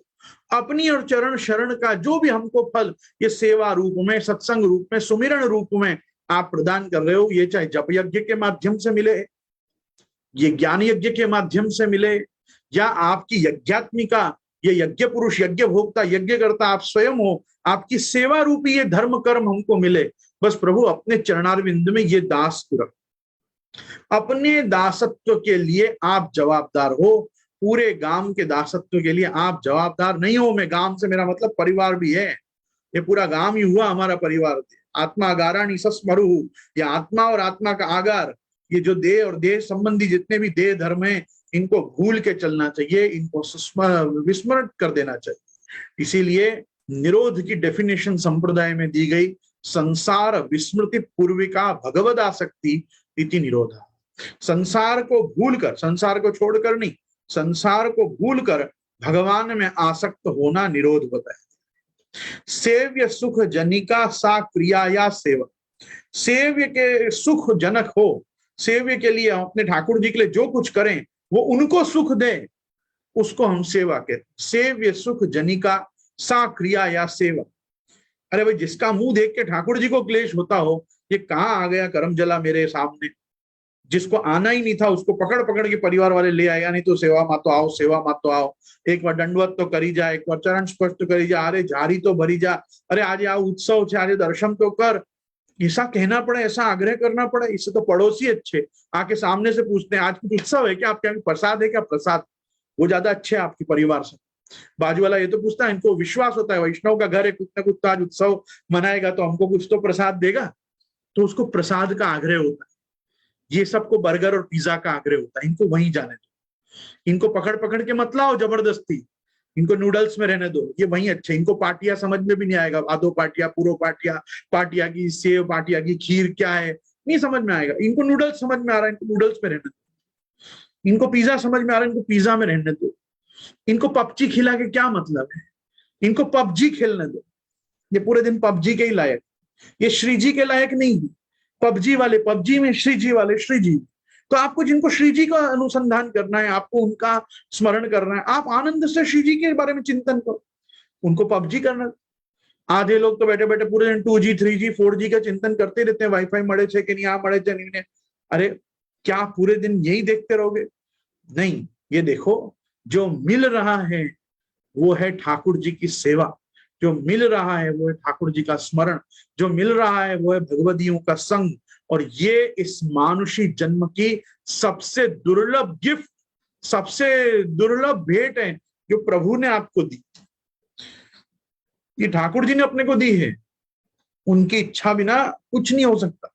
Speaker 1: अपनी और चरण शरण का जो भी हमको फल ये सेवा रूप में, सत्संग रूप में, सुमिरन रूप में आप प्रदान कर रहे हो, ये चाहे जप यज्ञ के माध्यम से मिले, ये ज्ञान यज्ञ के माध्यम से मिले, या आपकी यज्ञात्मिका, ये यज्ञ पुरुष, यज्ञ भोक्ता, यज्ञ करता आप स्वयं हो, आपकी सेवा रूपी ये धर्म कर्म हमको मिले। बस प्रभु अपने चरणारविंद में ये दास को रखो। अपने दासत्व के लिए आप जवाबदार हो, पूरे गांव के दासत्व के लिए आप जवाबदार नहीं हो। मैं गांव से मेरा मतलब परिवार भी है, ये पूरा गांव ही हुआ हमारा परिवार। आत्मा आगाराणी सस्मरु, ये आत्मा और आत्मा का आगार, ये जो देह और देह संबंधी जितने भी देह धर्म है, इनको भूल के चलना चाहिए, इनको विस्मरण कर देना चाहिए। इसीलिए निरोध की डेफिनेशन संप्रदाय में दी गई, संसार विस्मृति पूर्विका भगवदासक्ति इति निरोधा। संसार को भूलकर, संसार को छोड़कर नहीं, संसार को भूलकर भगवान में आसक्त होना निरोध होता है। सेव्य सुख जनिका सा क्रिया या सेवा। सेव्य के सुख जनक हो, सेव्य के लिए हम अपने ठाकुर जी के लिए जो कुछ करें वो उनको सुख दे, उसको हम सेवा कहते। सेव्य सुख जनिका सा क्रिया या सेवा। अरे भाई, जिसका मुंह देख के ठाकुर जी को क्लेश होता हो, ये कहाँ आ गया करम जला मेरे सामने। जिसको आना ही नहीं था उसको पकड़ पकड़ के परिवार वाले ले आएगा, नहीं तो सेवा मत तो आओ, सेवा मत तो आओ, एक बार दंडवत तो करी जा, एक बार चरण स्पर्श तो करी जा, अरे झारी तो भरी जा, अरे आज आओ उत्सव छे, आज दर्शन तो कर। ऐसा कहना पड़े, ऐसा आग्रह करना पड़े। इससे तो पड़ोसी अच्छे आके सामने से पूछते हैं आज कुछ उत्सव है क्या, आपके यहाँ प्रसाद है क्या? प्रसाद वो ज्यादा अच्छे है आपके परिवार से। बाजू वाला ये तो पूछता है, इनको विश्वास होता है वैष्णव का घर है, कुछ ना कुछ तो आज उत्सव मनाएगा तो हमको कुछ तो प्रसाद देगा, तो उसको प्रसाद का आग्रह होता है। ये सबको बर्गर और पिज्जा का आग्रह होता है, इनको वहीं जाने दो, इनको पकड़ पकड़ के मत लाओ जबरदस्ती, इनको नूडल्स में रहने दो, ये वहीं अच्छे। इनको पाटिया समझ में भी नहीं आएगा, आधो पाटिया, पूरो पाटिया, पाटिया की सेव, पाटिया की खीर क्या है नहीं समझ में आएगा। इनको नूडल्स समझ में आ रहा है, इनको नूडल्स में रहने दो। इनको पिज्जा समझ में आ रहा है, इनको पिज्जा में रहने दो। इनको पबजी खिला के क्या मतलब है, इनको पबजी खेलने दो। ये पूरे दिन पबजी के ही लायक, ये श्री जी के लायक नहीं। पबजी वाले पबजी में, श्री जी वाले श्री जी। तो आपको जिनको श्री जी का अनुसंधान करना है, आपको उनका स्मरण करना है, आप आनंद से श्री जी के बारे में चिंतन करो, उनको पबजी करना। आधे लोग तो बैठे बैठे पूरे दिन 2G 3G 4G का चिंतन करते रहते हैं, वाईफाई मड़े छे कि नहीं, आ मड़े छे नहीं। अरे क्या पूरे दिन यही देखते रहोगे? नहीं, ये देखो, जो मिल रहा है वो है ठाकुर जी की सेवा, जो मिल रहा है वो है ठाकुर जी का स्मरण, जो मिल रहा है वो है भगवदियों का संग। और ये इस मानुषी जन्म की सबसे दुर्लभ गिफ्ट, सबसे दुर्लभ भेंट है जो प्रभु ने आपको दी। ये ठाकुर जी ने अपने को दी है, उनकी इच्छा बिना कुछ नहीं हो सकता।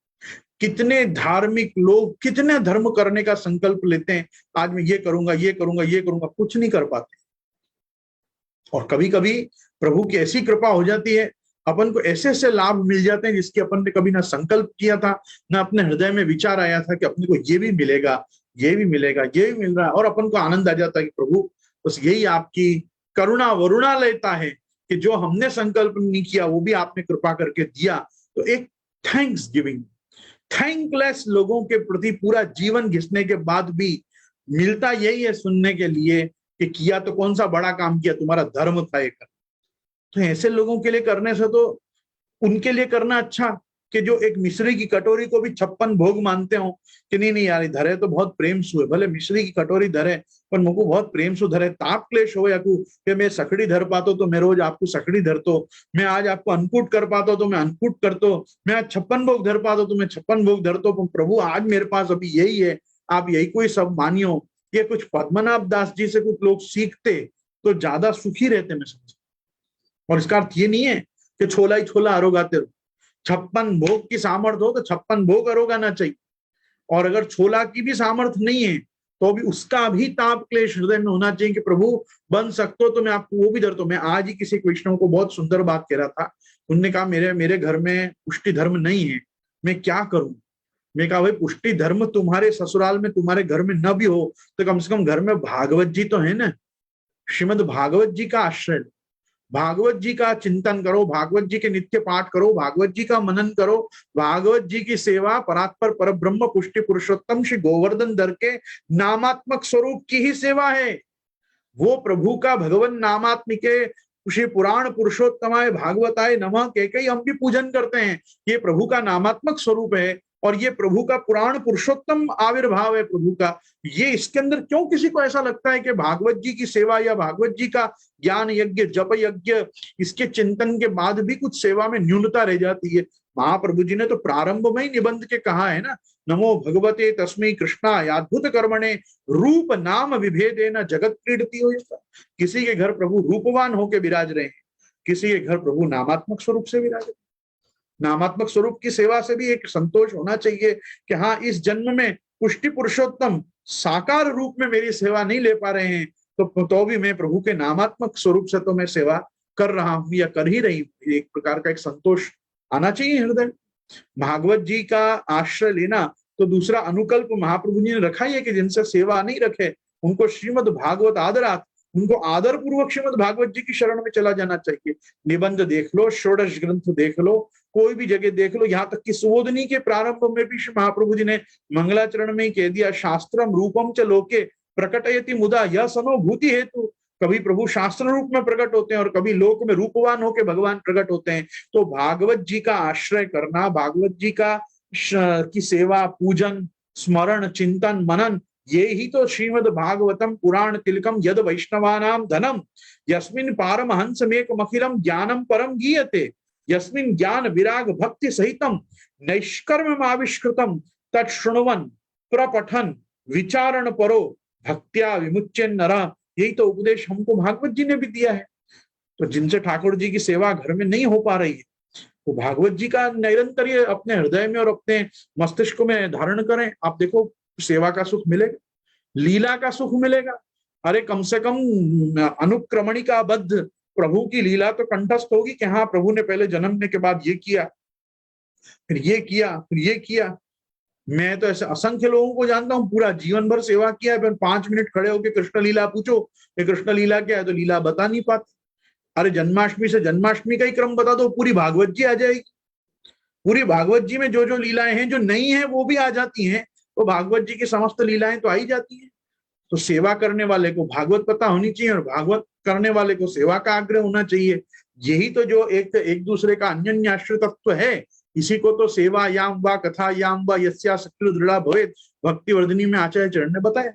Speaker 1: कितने धार्मिक लोग कितने धर्म करने का संकल्प लेते हैं, आज मैं ये करूंगा, ये करूंगा, ये करूंगा, कुछ नहीं कर पाते। और कभी कभी प्रभु की ऐसी कृपा हो जाती है, अपन को ऐसे ऐसे लाभ मिल जाते हैं जिसकी अपन ने कभी ना संकल्प किया था, ना अपने हृदय में विचार आया था कि अपने को ये भी मिलेगा, ये भी मिलेगा, ये भी मिल रहा है। और अपन को आनंद आ जाता है कि प्रभु बस यही आपकी करुणा वरुणा लेता है कि जो हमने संकल्प नहीं किया वो भी आपने कृपा करके दिया। तो एक थैंक्स गिविंग, थैंकलेस लोगों के प्रति पूरा जीवन घिसने के बाद भी मिलता यही है सुनने के लिए कि किया तो कौन सा बड़ा काम किया, तुम्हारा धर्म था एक। तो ऐसे लोगों के लिए करने से तो उनके लिए करना अच्छा कि जो एक मिश्री की कटोरी को भी 56 भोग मानते हो कि नहीं नहीं यार धरे तो बहुत प्रेम से हुए, भले मिश्री की कटोरी धरे पर मुझको बहुत प्रेम से धरे, ताप क्लेश हो या कि मैं सखड़ी धर पाता तो मैं रोज आपको सखड़ी धरतो, मैं आज आपको अन्नकूट कर पाता तो मैं अन्नकूट करतो, मैं आज 56 भोग धर पाता तो मैं 56 भोग धरतो। प्रभु आज मेरे पास अभी यही है, आप यही कोई सब मानियो। ये कुछ पद्मनाभ दास जी से कुछ लोग सीखते तो ज्यादा सुखी रहते, मैं समझ। और इसका अर्थ ये नहीं है कि छोला ही छोला अरोगाते रहो, 56 भोग की सामर्थ्य हो तो 56 भोग अरोगाना चाहिए। और अगर छोला की भी सामर्थ्य नहीं है तो भी उसका भी ताप क्लेश हृदय में होना चाहिए कि प्रभु बन सकते हो तो मैं आपको वो भी धरता हूं। मैं आज ही किसी वैष्णव को बहुत सुंदर बात कह रहा था, उनने कहा मेरे घर में पुष्टि धर्म नहीं है, मैं क्या करूं। मैं कहा भाई पुष्टि धर्म तुम्हारे ससुराल में तुम्हारे घर में न भी हो तो कम से कम घर में भागवत जी तो है ना, श्रीमद भागवत जी का आश्रय, भागवत जी का चिंतन करो, भागवत जी के नित्य पाठ करो, भागवत जी का मनन करो, भागवत जी की सेवा परात्पर पर ब्रह्म पुष्टि पुरुषोत्तम श्री गोवर्धन धर के नामात्मक स्वरूप की ही सेवा है। वो प्रभु का भगवान नामात्मिके श्री पुराण पुरुषोत्तमाय भागवताय नमः कई हम भी पूजन करते हैं। ये प्रभु का नामात्मक स्वरूप है और ये प्रभु का पुराण पुरुषोत्तम आविर्भाव है प्रभु का। ये इसके अंदर क्यों किसी को ऐसा लगता है कि भागवत जी की सेवा या भागवत जी का ज्ञान यज्ञ जप यज्ञ इसके चिंतन के बाद भी कुछ सेवा में न्यूनता रह जाती है। महाप्रभु जी ने तो प्रारंभ में ही निबंध के कहा है ना, नमो भगवते तस्मै कृष्णाय अद्भुत कर्मणे रूप नाम विभेदेन जगत क्रीडति हो। किसी के घर प्रभु रूपवान होकर विराज रहे हैं, किसी के घर प्रभु नामात्मक स्वरूप से विराज रहे। नामात्मक स्वरूप की सेवा से भी एक संतोष होना चाहिए कि हाँ इस जन्म में पुष्टि पुरुषोत्तम साकार रूप में मेरी सेवा नहीं ले पा रहे हैं तो भी मैं प्रभु के नामात्मक स्वरूप से तो मैं सेवा कर रहा हूं या कर ही रही हूं। एक प्रकार का एक संतोष आना चाहिए हृदय। भागवत जी का आश्रय लेना तो दूसरा अनुकल्प महाप्रभु जी ने रखा ही है कि जिनसे सेवा नहीं रखे उनको श्रीमद भागवत आदरात, उनको आदर पूर्वक श्रीमद भागवत जी की शरण में चला जाना चाहिए। निबंध देख लो, षोडश ग्रंथ देख लो, कोई भी जगह देख लो, यहाँ तक कि सुबोधनी के प्रारंभ में भी श्री महाप्रभु जी ने मंगलाचरण में ही कह दिया, शास्त्रम रूपम च लोके प्रकटयति मुदा यह सनोभूति हेतु। कभी प्रभु शास्त्र रूप में प्रकट होते हैं और कभी लोक में रूपवान होकर भगवान प्रकट होते हैं। तो भागवत जी का आश्रय करना, भागवत जी का की सेवा, पूजन, स्मरण, चिंतन, मनन, ये ही तो श्रीमद भागवतम पुराण तिलकम यद वैष्णवानाम धनम यस्मिन् पारमहंसमेकमखिलम ज्ञानम परम गीयते यस्मिन् ज्ञान विराग भक्ति सहितम नैष्कर्म्यम आविष्कृतम तत्शृण्वन् प्रपठन विचारण परो भक्त्या विमुच्यन नरः। यही तो उपदेश हमको भागवत जी ने भी दिया है। तो जिनसे ठाकुर जी की सेवा घर में नहीं हो पा रही है वो भागवत जी का निरंतर अपने हृदय में और अपने मस्तिष्क में धारण करें। आप देखो सेवा का सुख मिलेगा, लीला का सुख मिलेगा। अरे कम से कम अनुक्रमणिका बद्ध प्रभु की लीला तो कंठस्थ होगी कि हाँ प्रभु ने पहले जन्मने के बाद ये किया, फिर ये किया, फिर ये किया। मैं तो ऐसे असंख्य लोगों को जानता हूँ पूरा जीवन भर सेवा किया है, फिर 5 मिनट खड़े होकर कृष्ण लीला पूछो कि कृष्ण लीला क्या है तो लीला बता नहीं पाते। अरे जन्माष्टमी से जन्माष्टमी का ही क्रम बता दो, पूरी भागवत जी आ जाएगी। पूरी भागवत जी में जो जो लीलाएं हैं जो नहीं है वो भी आ जाती हैं, तो भागवत जी की समस्त लीलाएं तो आ ही जाती हैं। तो सेवा करने वाले को भागवत पता होनी चाहिए और भागवत करने वाले को सेवा का आग्रह होना चाहिए। यही तो जो एक दूसरे का अन्योन्याश्रितत्व है इसी को तो सेवायाम वा कथायाम वा यस्या शक्ति दृढ़ा भवेत् भक्तिवर्धिनी में आचार्य चरण ने बताया।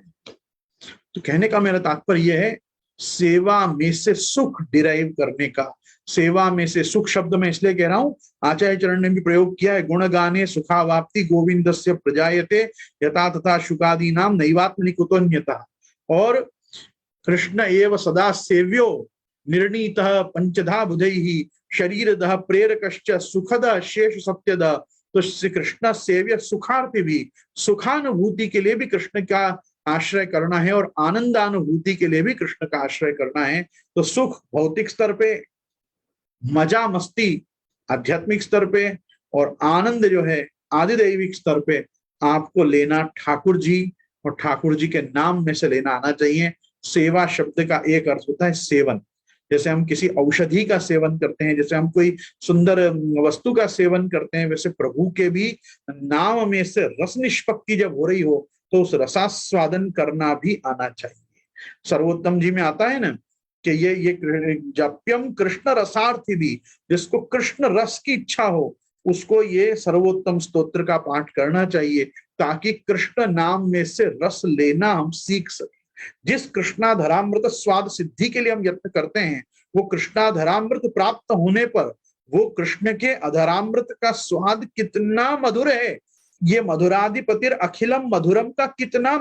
Speaker 1: तो कहने का मेरा तात्पर्य यह है, सेवा में से सुख डिराइव करने का। सेवा में से सुख शब्द मैं इसलिए कह रहा हूं, आचार्य चरण ने भी प्रयोग किया है, गुणगाने सुखावाप्ति गोविंदस्य प्रजायते यथा तथा शुकादि नाम नैवात्मनि कुतोन्यतः। और कृष्ण एव सदा सेव्यो निर्णीतः पंचधा बुधैः शरीरदः प्रेरकश्च सुखद शेष सत्यद। तो श्री कृष्ण सेव्य सुखार्थी भी, सुखानुभूति के लिए भी कृष्ण का आश्रय करना है और आनंदानुभूति के लिए भी कृष्ण का आश्रय करना है। तो सुख भौतिक स्तर पे, मजा मस्ती आध्यात्मिक स्तर पे, और आनंद जो है आदिदैविक स्तर पे आपको लेना ठाकुर जी और ठाकुर जी के नाम में से लेना आना चाहिए। सेवा शब्द का एक अर्थ होता है सेवन। जैसे हम किसी औषधि का सेवन करते हैं, जैसे हम कोई सुंदर वस्तु का सेवन करते हैं, वैसे प्रभु के भी नाम में से रस निष्पत्ति जब हो रही हो तो उस रसास्वादन करना भी आना चाहिए। सर्वोत्तम जी में आता है ना कि ये जप्यम कृष्ण रसार्थी भी, जिसको कृष्ण रस की इच्छा हो उसको ये सर्वोत्तम स्तोत्र का पाठ करना चाहिए, ताकि कृष्ण नाम में से रस लेना हम सीख सके। जिस कृष्णाधरामृत स्वाद सिद्धि के लिए हम यत्न करते हैं, वो कृष्णाधरामृत प्राप्त होने पर वो कृष्ण के अधरामृत का स्वाद कितना मधुर है, ये मधुराधिपतिर अखिलम मधुरम का कितना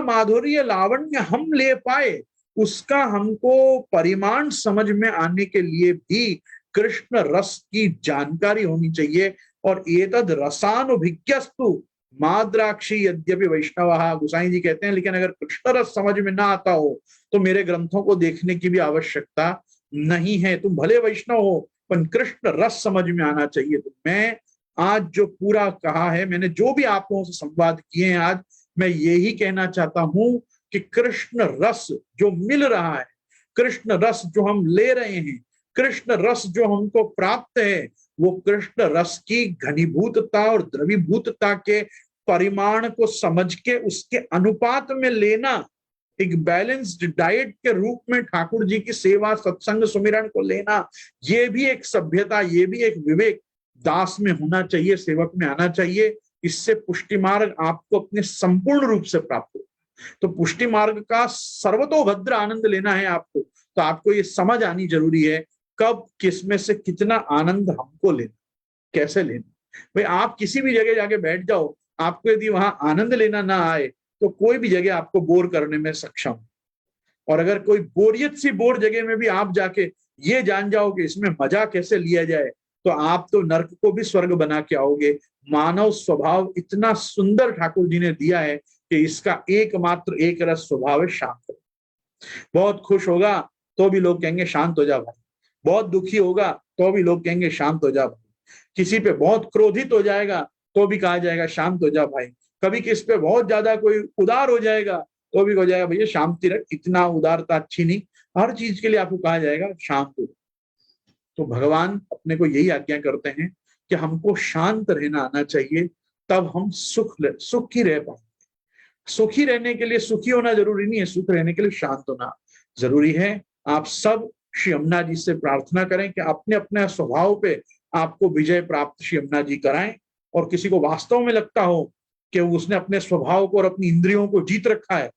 Speaker 1: माधुर्य लावण्य हम ले पाए, उसका हमको परिमाण समझ में आने के लिए भी कृष्ण रस की जानकारी होनी चाहिए। और एतद रसानुभिज्ञस्तु माद्राक्षी यद्यपि वैष्णवः, गोसाई जी कहते हैं, लेकिन अगर कृष्ण रस समझ में ना आता हो तो मेरे ग्रंथों को देखने की भी आवश्यकता नहीं है। तुम भले वैष्णव हो पर कृष्ण रस समझ में आना चाहिए। तो मैं आज जो पूरा कहा है, मैंने जो भी आप लोगों से संवाद किए हैं, आज मैं यही कहना चाहता हूं कि कृष्ण रस जो मिल रहा है, कृष्ण रस जो हम ले रहे हैं, कृष्ण रस जो हमको प्राप्त है, वो कृष्ण रस की घनीभूतता और द्रवीभूतता के परिमाण को समझ के उसके अनुपात में लेना, एक बैलेंस्ड डाइट के रूप में ठाकुर जी की सेवा सत्संग सुमिरन को लेना, ये भी एक सभ्यता, ये भी एक विवेक दास में होना चाहिए, सेवक में आना चाहिए। इससे पुष्टि मार्ग आपको अपने संपूर्ण रूप से प्राप्त हो। तो पुष्टि मार्ग का सर्वतोभद्र आनंद लेना है आपको, तो आपको ये समझ आनी जरूरी है कब किस में से कितना आनंद हमको लेना, कैसे लेना। भाई आप किसी भी जगह जाके बैठ जाओ, आपको यदि वहां आनंद लेना ना आए तो कोई भी जगह आपको बोर करने में सक्षम। और अगर कोई बोरियत सी बोर जगह में भी आप जाके ये जान जाओ कि इसमें मजा कैसे लिया जाए, तो आप तो नर्क को भी स्वर्ग बना के आओगे। मानव स्वभाव इतना सुंदर ठाकुर जी ने दिया है कि इसका एकमात्र एक रस स्वभाव है शांत। बहुत खुश होगा तो भी लोग कहेंगे शांत हो जा भाई, बहुत दुखी होगा तो भी लोग कहेंगे शांत हो जा भाई, किसी पे बहुत क्रोधित हो जाएगा तो भी कहा जाएगा शांत हो जा भाई, कभी किस पे बहुत ज्यादा कोई उदार हो जाएगा तो भी हो जाएगा भैया शांति रख, इतना उदारता अच्छी नहीं। हर चीज के लिए आपको कहा जाएगा शांत हो। तो भगवान अपने को यही आज्ञा करते हैं कि हमको शांत रहना आना चाहिए, तब हम सुखी रह पाएंगे। सुखी रहने के लिए सुखी होना जरूरी नहीं है, सुख रहने के लिए शांत होना जरूरी है। आप सब श्री यमुना जी से प्रार्थना करें कि अपने अपने स्वभाव पे आपको विजय प्राप्त श्री यमुना जी कराएं। और किसी को वास्तव में लगता हो कि उसने अपने स्वभाव को और अपनी इंद्रियों को जीत रखा है,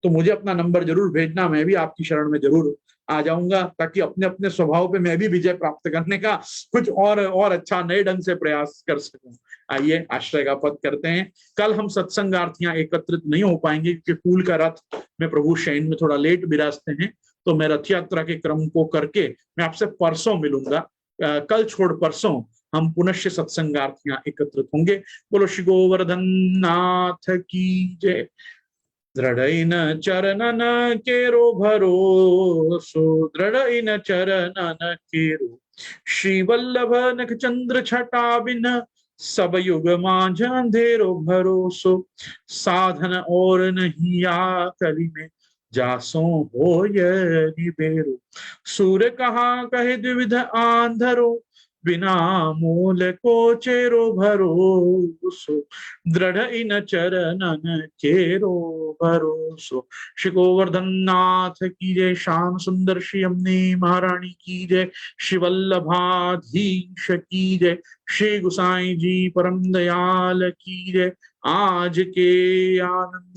Speaker 1: तो मुझे अपना नंबर जरूर भेजना, मैं भी आपकी शरण में जरूर आ जाऊंगा, ताकि अपने अपने स्वभाव पे मैं भी विजय प्राप्त करने का कुछ और अच्छा नए ढंग से प्रयास कर सकूं। आइए आश्रय का पद करते हैं। कल हम सत्संगार्थियां एकत्रित नहीं हो पाएंगे क्योंकि फूल का रथ में प्रभु शयन में थोड़ा लेट विराजते हैं, तो मैं रथ यात्रा के क्रम को करके मैं आपसे परसों मिलूंगा। कल छोड़ परसों हम पुनश्च सत्संगार्थियां एकत्रित होंगे। बोलो श्री गोवर्धन नाथ की जय। दृढ़ चरणन केरो भरोसो, दृढ़ चरणन केरो, श्री वल्लभ नख चंद्र छटा बिन, सब युग मांझ अंधेरो भरोसो, साधन और नहीं आ कली में, जासो हो ये निबेरो, सूर्य कहाँ कहे द्विविध आंधरो, बिना मूल को चेरो भरोसो, दृढ़ इन चरणन केरो भरोसो। श्री गोवर्धन नाथ की जय, श्याम सुंदर श्री यमुने महारानी की जय, श्री वल्लभाधीश की जय, श्री गुसाई जी परम दयाल की जय। आज के आनंद